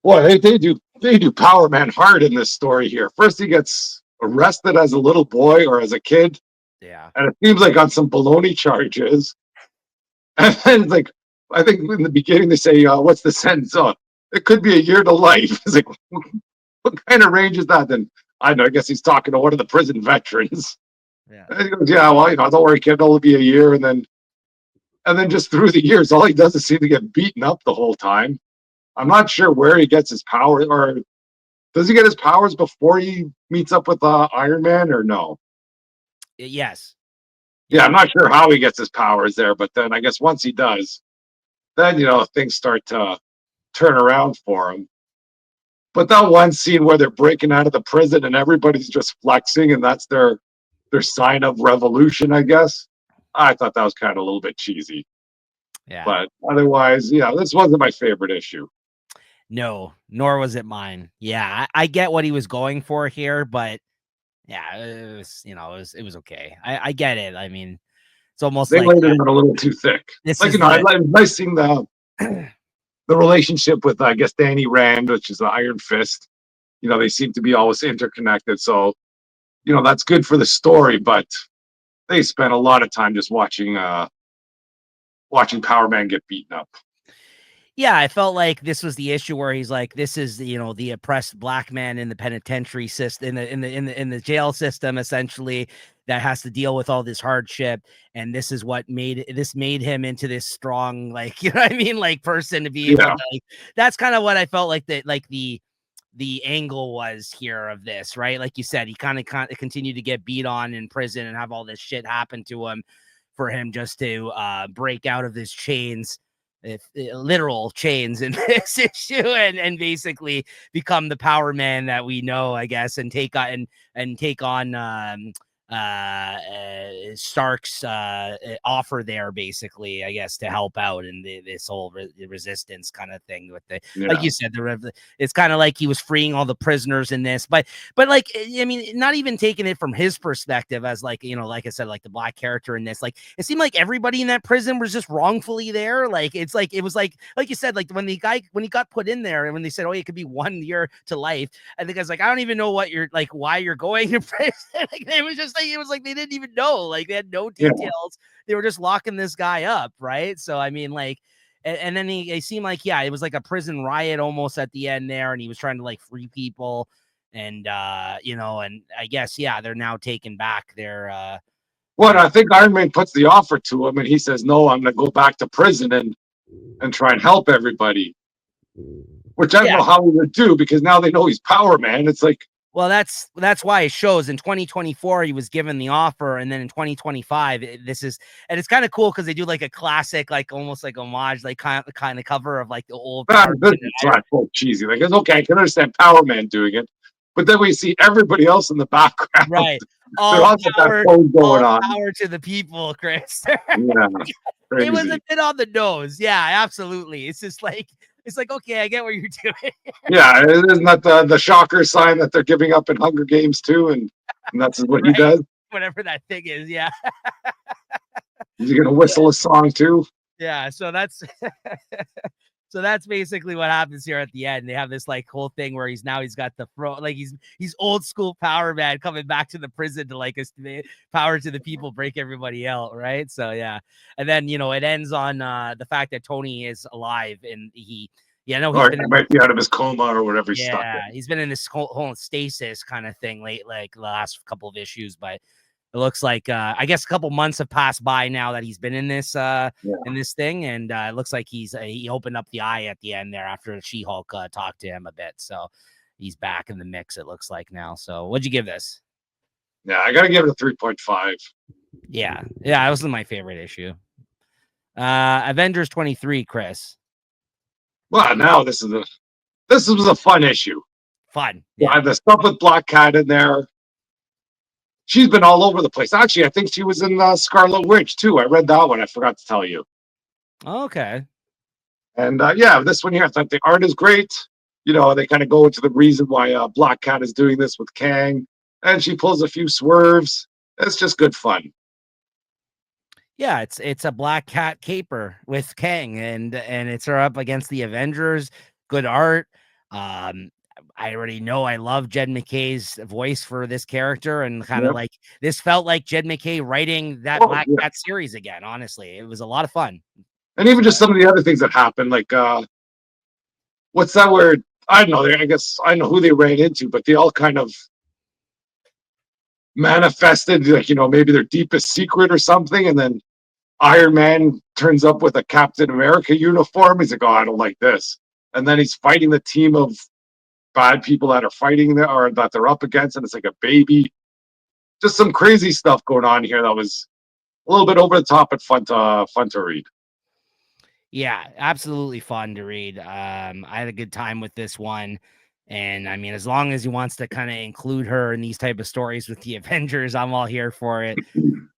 Boy, they do Power Man hard in this story here. First, he gets arrested as a little boy or as a kid. Yeah. And it seems like on some baloney charges. And then it's like, I think in the beginning they say, what's the sentence? Oh, it could be a year to life. It's like, what kind of range is that? Then I know, I guess he's talking to one of the prison veterans. Yeah. And he goes, yeah, well, don't worry, kid, it'll be a year. And then just through the years, all he does is seem to get beaten up the whole time. I'm not sure where he gets his power, or does he get his powers before he meets up with Iron Man, or no? Yes. Yeah, I'm not sure how he gets his powers there, but then I guess once he does, then things start to turn around for him. But that one scene where they're breaking out of the prison and everybody's just flexing, and that's their sign of revolution, I guess. I thought that was kind of a little bit cheesy. Yeah. But otherwise, yeah, this wasn't my favorite issue. No, nor was it mine. Yeah, I get what he was going for here, but yeah, it was, it was okay. I get it. I mean, it's almost they like laid it on a little too thick. Like, I nice seeing the relationship with, I guess, Danny Rand, which is the Iron Fist. They seem to be always interconnected. So, that's good for the story, but they spent a lot of time just watching Power Man get beaten up. Yeah, I felt like this was the issue where he's like, this is the oppressed black man in the penitentiary system, in the jail system, essentially, that has to deal with all this hardship, and this is what made him into this strong, like, you know what I mean, like, person to be able to, like, that's kind of what I felt like, that, like, the the angle was here of this, right? Like you said, he kind of continued to get beat on in prison and have all this shit happen to him for him just to break out of his chains, if literal chains in this issue, and basically become the power man that we know, I guess, and take on Stark's offer there, basically, I guess, to help out in this whole resistance kind of thing with the, like you said, it's kind of like he was freeing all the prisoners in this, but like, I mean, not even taking it from his perspective as like, you know, like I said, like the black character in this, like it seemed like everybody in that prison was just wrongfully there. Like it's like it was like you said, like when he got put in there and when they said, oh, it could be 1 year to life, I think I was like, I don't even know what you're like, why you're going to prison. Like it was just like, it was like they didn't even know, like they had no details. Yeah. They were just locking this guy up, right? So I mean, like, and then it seemed like, yeah, it was like a prison riot almost at the end there, and he was trying to like free people, and you know, and I guess, yeah, they're now taking back their I think Iron Man puts the offer to him and he says, no, I'm gonna go back to prison and try and help everybody, which I don't know how he would do, because now they know he's Power Man. It's like, well, that's why it shows in 2024 he was given the offer, and then in 2025 this is, and it's kind of cool because they do like a classic, like almost like homage, like kind of cover of like the old. This is not so cheesy. Like, it's okay, I can understand Power Man doing it, but then we see everybody else in the background, right? All power to the people, Chris. Yeah, it was a bit on the nose. Yeah, absolutely. It's just like, it's like, okay, I get what you're doing. Yeah, isn't that the shocker sign that they're giving up in Hunger Games too? And that's what he does. Whatever that thing is, yeah. Is he gonna whistle a song too? Yeah, so that's so that's basically what happens here at the end. They have this like whole thing where he's got the like he's old school Power Man coming back to the prison to like power to the people, break everybody out, right? So yeah, and then, you know, it ends on the fact that Tony is alive and he might be out of his coma or whatever. He's been in this whole stasis kind of thing like the last couple of issues, but it looks like I guess a couple months have passed by now that he's been in this in this thing, and it looks like he opened up the eye at the end there after She-Hulk talked to him a bit, so he's back in the mix, it looks like now. So what'd you give this? Yeah, I gotta give it a 3.5. Yeah, it was my favorite issue. Avengers 23, Chris. Well, now this was a fun issue. Fun. Yeah, the stuff with Black Cat in there. She's been all over the place. Actually, I think she was in Scarlet Witch too. I read that one. I forgot to tell you. Okay. And yeah, this one here, I thought the art is great. You know, they kind of go into the reason why Black Cat is doing this with Kang, and she pulls a few swerves. It's just good fun. Yeah, it's a Black Cat caper with Kang, and it's her up against the Avengers. Good art. I already know I love Jed MacKay's voice for this character, and kind of like this felt like Jed MacKay writing that Black Cat series again. Honestly, it was a lot of fun. And even just some of the other things that happened, like what's that word? I don't know. I guess I know who they ran into, but they all kind of manifested, like, you know, maybe their deepest secret or something, and then Iron Man turns up with a Captain America uniform. He's like, oh, I don't like this. And then he's fighting the team of bad people that are fighting there or that they're up against, and it's like a baby. Just some crazy stuff going on here that was a little bit over the top and fun to read. Yeah, absolutely fun to read. I had a good time with this one. And I mean, as long as he wants to kind of include her in these type of stories with the Avengers, I'm all here for it.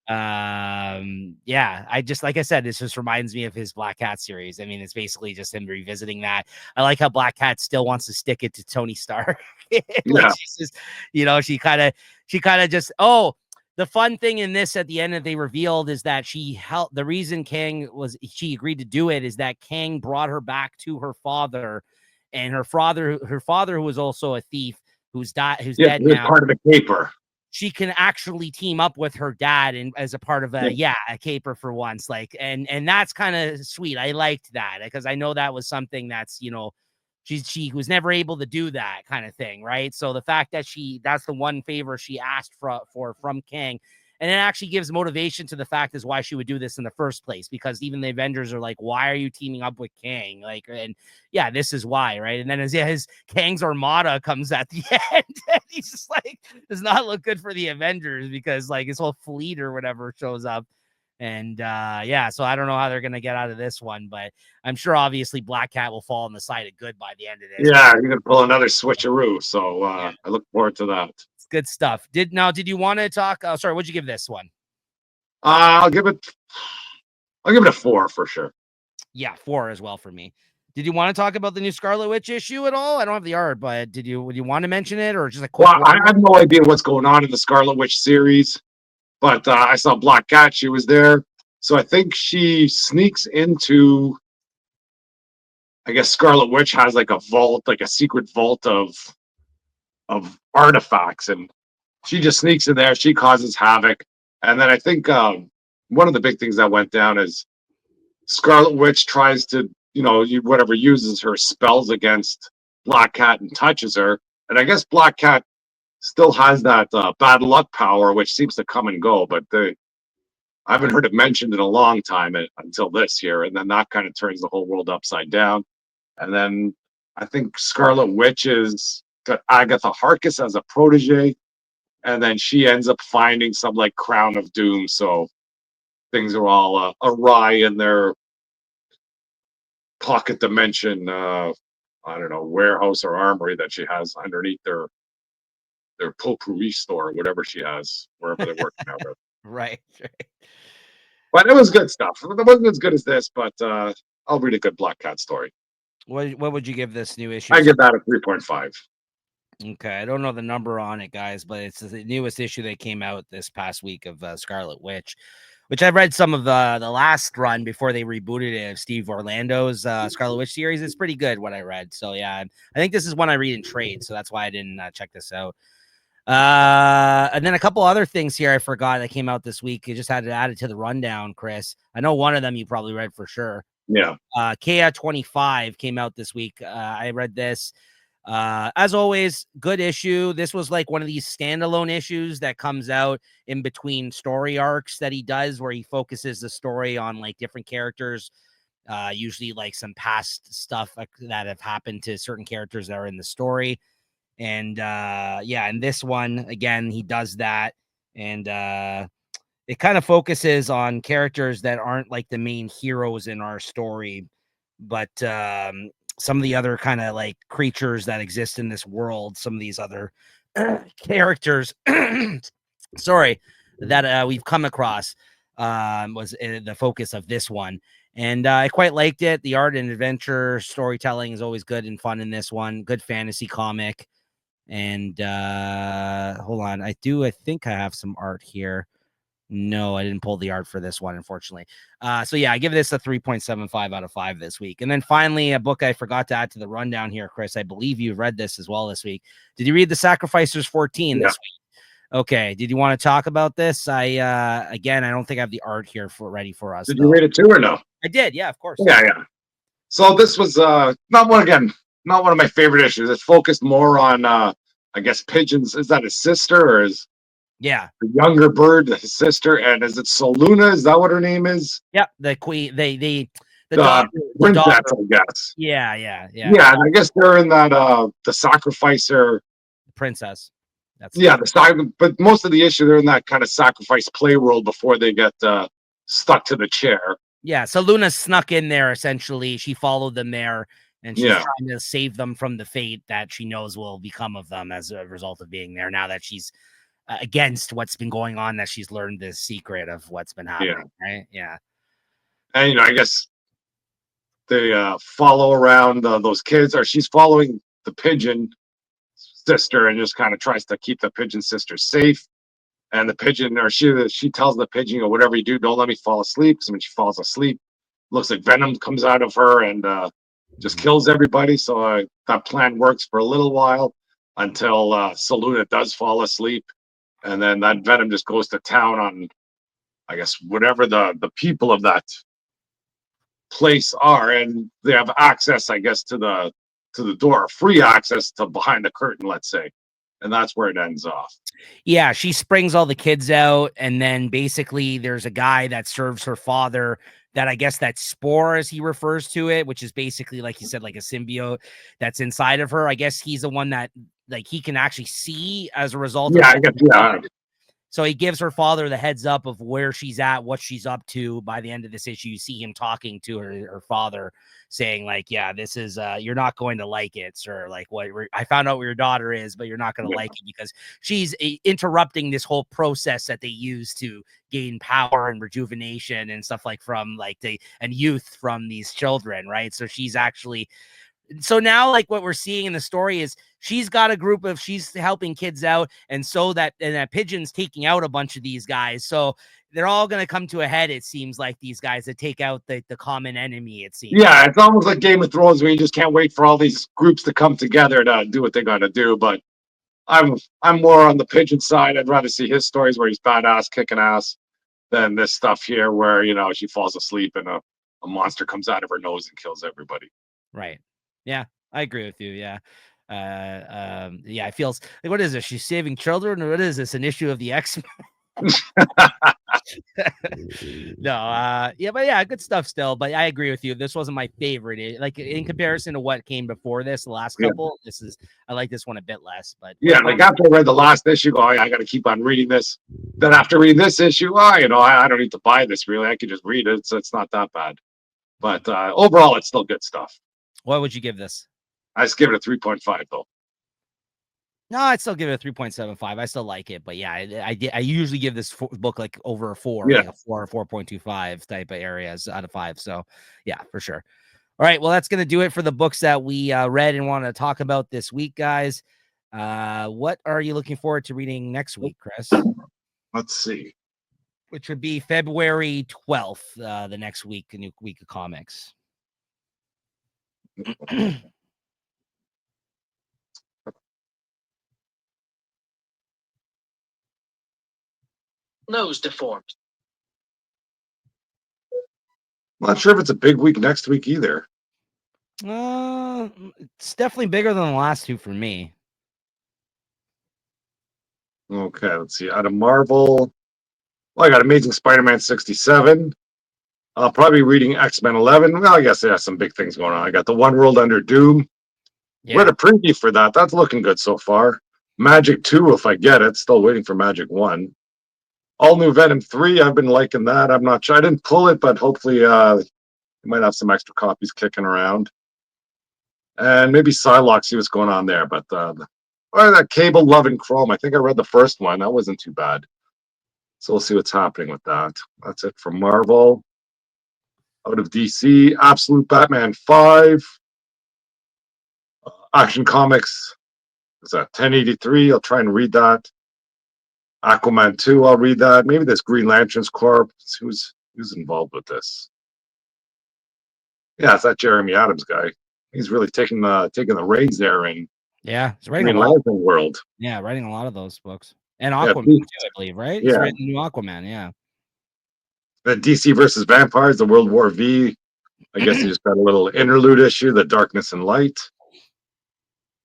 Yeah, I just, like I said, this just reminds me of his Black Cat series. I mean, it's basically just him revisiting that. I like how Black Cat still wants to stick it to Tony Stark. Like she's just, you know, she kind of just, the fun thing in this at the end that they revealed is that she helped. The reason she agreed to do it is that Kang brought her back to her father, and her father, who was also a thief, who's dead now, part of a caper. She can actually team up with her dad and as a part of a caper for once. Like, and that's kind of sweet. I liked that because I know that was something that's, you know, she was never able to do that kind of thing, right? So the fact that that's the one favor she asked for from Kang, And it actually gives motivation to the fact is why she would do this in the first place, because even the Avengers are like, why are you teaming up with Kang? Like, and yeah, this is why, right? And then as his Kang's Armada comes at the end, and he's just like, does not look good for the Avengers because like his whole fleet or whatever shows up. And yeah, so I don't know how they're gonna get out of this one, but I'm sure obviously Black Cat will fall on the side of good by the end of this. Yeah, you're gonna pull another switcheroo. So Yeah. I look forward to that. It's good stuff. Did you want to talk? Oh, sorry, what'd you give this one? I'll give it a 4 for sure. Yeah, 4 as well for me. Did you want to talk about the new Scarlet Witch issue at all? I don't have the art, but would you want to mention it or just a quick? Well, I have no idea what's going on in the Scarlet Witch series, but I saw Black Cat. She was there, so I think she sneaks into. I guess Scarlet Witch has like a vault, like a secret vault of artifacts, and she just sneaks in there. She causes havoc, and then I think one of the big things that went down is Scarlet Witch tries to, whatever uses her spells against Black Cat and touches her, and I guess Black Cat still has that bad luck power, which seems to come and go, but I haven't heard it mentioned in a long time until this year, and then that kind of turns the whole world upside down. And then I think Scarlet Witch is got Agatha Harkness as a protege, and then she ends up finding some like crown of doom. So things are all awry in their pocket dimension. I don't know, warehouse or armory that she has underneath their potpourri store, whatever she has, wherever they're working out of. Right. But it was good stuff. It wasn't as good as this, but I'll read a good Black Cat story. What would you give this new issue? I give that a 3.5. Okay, I don't know the number on it, guys, but it's the newest issue that came out this past week of Scarlet Witch, which I read some of the last run before they rebooted it of Steve Orlando's Scarlet Witch series. It's pretty good what I read. So yeah, I think this is one I read in trade, so that's why I didn't check this out. And then a couple other things here I forgot that came out this week. You just had to add it to the rundown, Chris. I know one of them you probably read for sure. Yeah. Kea 25 came out this week. I read this. As always, good issue. This was like one of these standalone issues that comes out in between story arcs that he does, where he focuses the story on like different characters, usually like some past stuff that have happened to certain characters that are in the story. And yeah, and this one again, he does that, and it kind of focuses on characters that aren't like the main heroes in our story, but some of the other kind of like creatures that exist in this world, some of these other characters, sorry, that we've come across was the focus of this one. And I quite liked it. The art and adventure storytelling is always good and fun in this one. Good fantasy comic. And hold on. I think I have some art here. No, I didn't pull the art for this one, unfortunately. So yeah, I give this a 3.75 out of 5 this week. And then finally, a book I forgot to add to the rundown here, Chris. I believe you've read this as well this week. Did you read The Sacrificers 14 this week? Okay. Did you want to talk about this? Again, I don't think I have the art here ready for us. Did you read it too or no? I did. Yeah, of course. Yeah. So this was not one of my favorite issues. It's focused more on I guess Pigeon's, is that his sister or is the younger bird, his sister, and is it Soluna? Is that what her name is? Yeah, the queen, the daughter, princess, I guess. Yeah. And I guess they're in that the sacrificer princess. But most of the issue they're in that kind of sacrifice play world before they get stuck to the chair. Yeah, so Luna snuck in there essentially. She followed them there, and she's trying to save them from the fate that she knows will become of them as a result of being there. Now that she's against what's been going on, that she's learned the secret of what's been happening, right? Yeah. And I guess they follow around those kids, or she's following the pigeon sister and just kind of tries to keep the pigeon sister safe. And the pigeon, or she tells the pigeon, whatever you do, don't let me fall asleep. Because when she falls asleep, looks like venom comes out of her and just kills everybody. So that plan works for a little while until Soluna does fall asleep. And then that venom just goes to town on, I guess, whatever the people of that place are. And they have access, I guess, to the door, free access to behind the curtain, let's say. and that's where it ends off. Yeah, she springs all the kids out, and then basically there's a guy that serves her father that I guess that spore, as he refers to it, which is basically, like you said, like a symbiote that's inside of her. I guess he's the one that like he can actually see as a result of Yeah, I guess, yeah. so he gives her father the heads up of where she's at, what she's up to. By the end of this issue, you see him talking to her father, saying like, "Yeah, this is you're not going to like it, sir. Like, what I found out where your daughter is, but you're not going to like it because she's interrupting this whole process that they use to gain power and rejuvenation and stuff like from like and youth from these children, right? So she's actually." So now, like what we're seeing in the story is she's got a group of she's helping kids out, and so that Pigeon's taking out a bunch of these guys. So they're all going to come to a head. It seems like these guys that take out the common enemy. It seems. Yeah, it's almost like Game of Thrones where you just can't wait for all these groups to come together to do what they're going to do. But I'm more on the Pigeon side. I'd rather see his stories where he's badass, kicking ass, than this stuff here where she falls asleep and a monster comes out of her nose and kills everybody. Right. Yeah, I agree with you. Yeah. Yeah, it feels like, what is this? She's saving children, or what is this? An issue of the X-Men? No, yeah, but yeah, good stuff still. But I agree with you. This wasn't my favorite. Like in comparison to what came before this, the last couple, I like this one a bit less. But yeah, like after I read the last issue, I got to keep on reading this. Then after reading this issue, I don't need to buy this really. I can just read it, so it's not that bad. But overall, it's still good stuff. What would you give this? I just give it a 3.5 though. No, I'd still give it a 3.75. I still like it, but yeah, I usually give this book like over a 4, like a 4 or 4.25 type of areas out of 5. So yeah, for sure. All right, well, that's gonna do it for the books that we read and want to talk about this week, guys. What are you looking forward to reading next week, Chris? Let's see. Which would be February 12th, the next week, a new week of comics. Nose deformed. I'm not sure if it's a big week next week either. It's definitely bigger than the last two for me. Okay, let's see. Out of Marvel, I got Amazing Spider-Man 67. I'll probably be reading X-Men 11. Well, I guess there's some big things going on. I got The One World Under Doom. Yeah. Read a preview for that. That's looking good so far. Magic 2, if I get it. Still waiting for Magic 1. All New Venom 3, I've been liking that. I'm not sure. I didn't pull it, but hopefully you might have some extra copies kicking around. And maybe Psylocke, see what's going on there. But that Cable, Love, and Chrome, I think I read the first one. That wasn't too bad. So we'll see what's happening with that. That's it for Marvel. Out of DC, Absolute Batman 5. Action Comics, is that 1083? I'll try and read that. Aquaman 2, I'll read that. Maybe this Green Lanterns Corp. Who's involved with this? Yeah, it's that Jeremy Adams guy. He's really taking the reins there in he's writing Green Lantern world. Yeah, writing a lot of those books. And Aquaman too, I believe, right? He's written new Aquaman, yeah. The DC versus Vampires, the World War V. I guess he just got a little interlude issue, The Darkness and Light.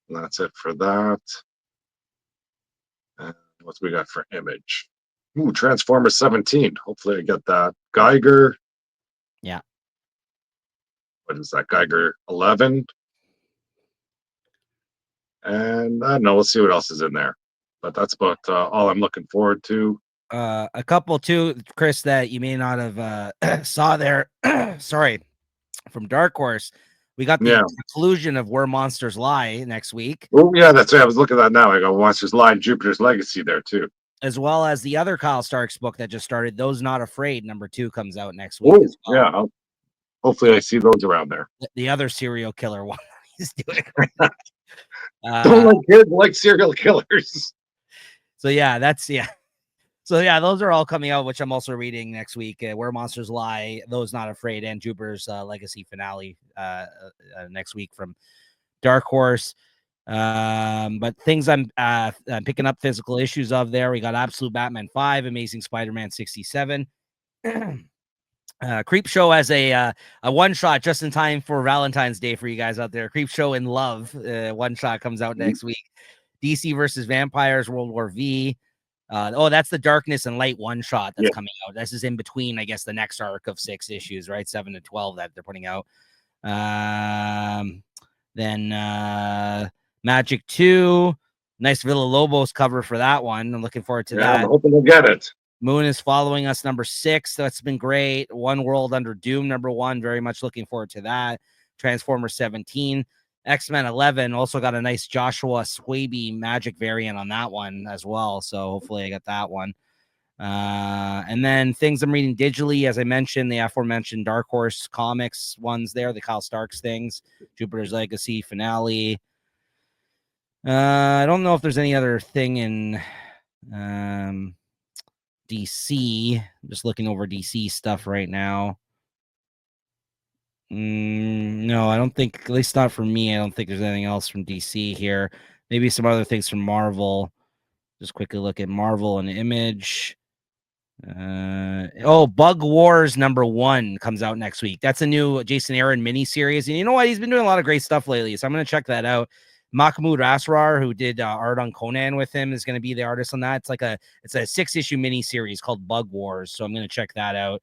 And that's it for that. And what we got for Image? Ooh, Transformers 17. Hopefully I get that. Geiger. Yeah. What is that? Geiger 11. And I don't know. We'll see what else is in there. But that's about all I'm looking forward to. A couple too, Chris, that you may not have saw there. Sorry, from Dark Horse. We got the conclusion of Where Monsters Lie next week. Oh, yeah, that's right. I was looking at that now. I got Monsters Lie and Jupiter's Legacy there, too. As well as the other Kyle Starks book that just started, Those Not Afraid, #2 comes out next week. Oh, as well. Yeah. Hopefully I see those around there. The other serial killer one he's doing. Don't like kids, like serial killers. So, yeah, So, yeah, those are all coming out, which I'm also reading next week. Where Monsters Lie, Those Not Afraid, and Jupiter's Legacy finale next week from Dark Horse. But things I'm picking up physical issues of there. We got Absolute Batman 5, Amazing Spider-Man 67. Creep Show as a one-shot just in time for Valentine's Day for you guys out there. Creep Show in Love one-shot comes out next week. DC versus Vampires, World War V. That's the Darkness and Light one shot that's coming out. This is in between, I guess, the next arc of 6 issues, right? 7 to 12 that they're putting out. Then Magic 2, nice Villa Lobos cover for that one. I'm looking forward to that. I'm hoping to get it. Moon is following us, number 6. That's been great. One World Under Doom, number 1. Very much looking forward to that. Transformer 17. X-Men 11 also got a nice Joshua Swaby Magic variant on that one as well. So hopefully I got that one. And then things I'm reading digitally, as I mentioned, the aforementioned Dark Horse Comics ones there, the Kyle Starks things, Jupiter's Legacy finale. I don't know if there's any other thing in DC. I'm just looking over DC stuff right now. No, I don't think, at least not for me. I don't think there's anything else from DC here. Maybe some other things from Marvel. Just quickly look at Marvel and Image. Bug Wars number 1 comes out next week. That's a new Jason Aaron mini series, and you know what? He's been doing a lot of great stuff lately, so I'm going to check that out. Mahmoud Asrar, who did art on Conan with him, is going to be the artist on that. It's a 6-issue mini series called Bug Wars, so I'm going to check that out.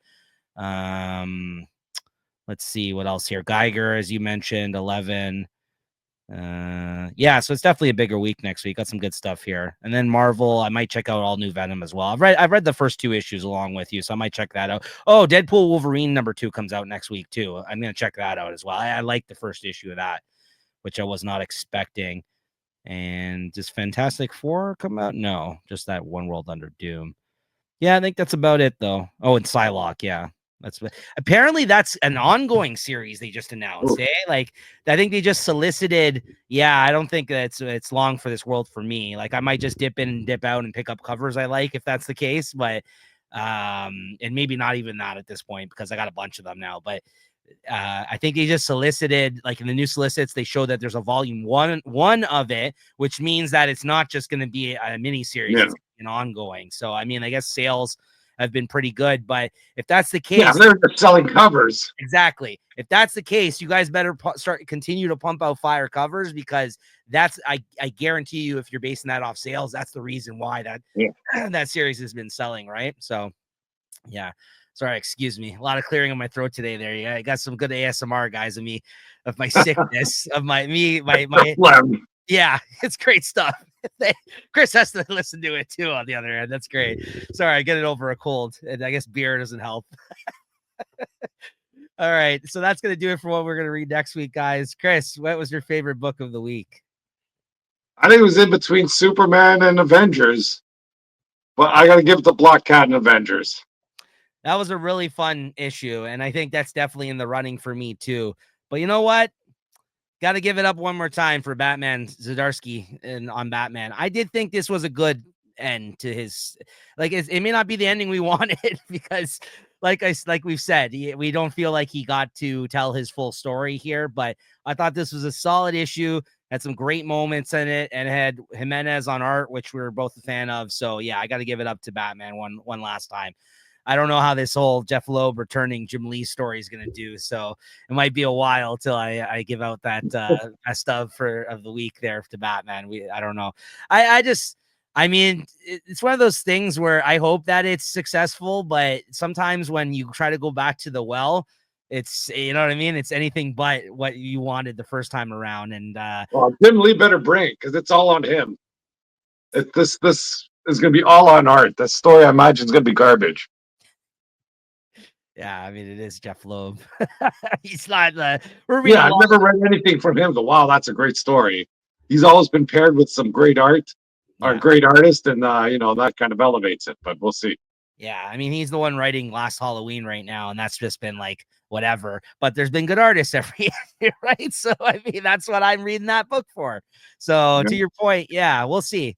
Let's see what else here. Geiger, as you mentioned, 11. So it's definitely a bigger week next week. Got some good stuff here. And then Marvel, I might check out all new Venom as well. I've read the first 2 issues along with you, so I might check that out. Oh, Deadpool Wolverine number 2 comes out next week too. I'm gonna check that out as well. I like the first issue of that, which I was not expecting. And does Fantastic Four come out? No, just that One World Under Doom. Yeah, I think that's about it though. Oh, and Psylocke, yeah. Apparently that's an ongoing series they just announced. Like, I think they just solicited. Yeah, I don't think that it's long for this world for me. Like, I might just dip in and dip out and pick up covers I like if that's the case. But and maybe not even that at this point because I got a bunch of them now. But I think they just solicited, like in the new solicits, they show that there's a volume one of it, which means that it's not just going to be a mini series, it's an ongoing. So I mean, I guess sales have been pretty good, but if that's the case, they're just selling covers. Exactly. If that's the case, you guys better continue to pump out fire covers, because that's I guarantee you, if you're basing that off sales, that's the reason why that series has been selling, right? So yeah. Sorry, excuse me. A lot of clearing in my throat today there. Yeah, I got some good ASMR, guys, of my sickness, of my yeah, it's great stuff. Chris has to listen to it too, on the other end. That's great. Sorry, I get it over a cold, and I guess beer doesn't help. All right, so that's going to do it for what we're going to read next week, guys. Chris, what was your favorite book of the week? I think it was in between Superman and Avengers, but I got to give it to Black Cat and Avengers. That was a really fun issue, and I think that's definitely in the running for me too. But you know what? Got to give it up one more time for Batman Zdarsky and on Batman. I did think this was a good end to his, like, it may not be the ending we wanted, because like we've said, we don't feel like he got to tell his full story here, but I thought this was a solid issue, had some great moments in it, and had Jimenez on art, which we were both a fan of. So yeah, I got to give it up to Batman one last time. I don't know how this whole Jeff Loeb returning Jim Lee story is going to do, so it might be a while till I give out that best of the week there to Batman. I don't know. I mean, it's one of those things where I hope that it's successful, but sometimes when you try to go back to the well, it's, you know what I mean? It's anything but what you wanted the first time around. And well, Jim Lee better bring it, because it's all on him. This is going to be all on art. The story, I imagine, is going to be garbage. Yeah, I mean, it is Jeff Loeb. He's not I've never read anything from him. Wow, that's a great story. He's always been paired with some great art, or a great artist, and that kind of elevates it. But we'll see. Yeah, I mean, he's the one writing Last Halloween right now, and that's just been like whatever. But there's been good artists every year, right? So I mean, that's what I'm reading that book for. So to your point, yeah, we'll see.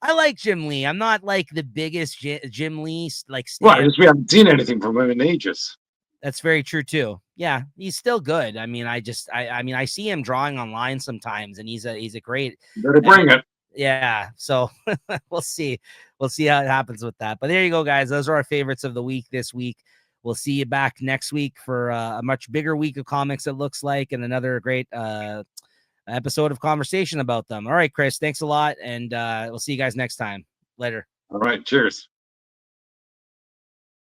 I like Jim Lee. I'm not like the biggest Jim Lee like. Well, because we haven't seen anything from him in ages. That's very true too. Yeah, he's still good. I mean, I mean, I see him drawing online sometimes, and he's a great. Better bring it. Yeah, so we'll see. We'll see how it happens with that. But there you go, guys. Those are our favorites of the week this week. We'll see you back next week for a much bigger week of comics, it looks like, and another great episode of conversation about them. All right, Chris, thanks a lot, and we'll see you guys next time. Later. All right, cheers.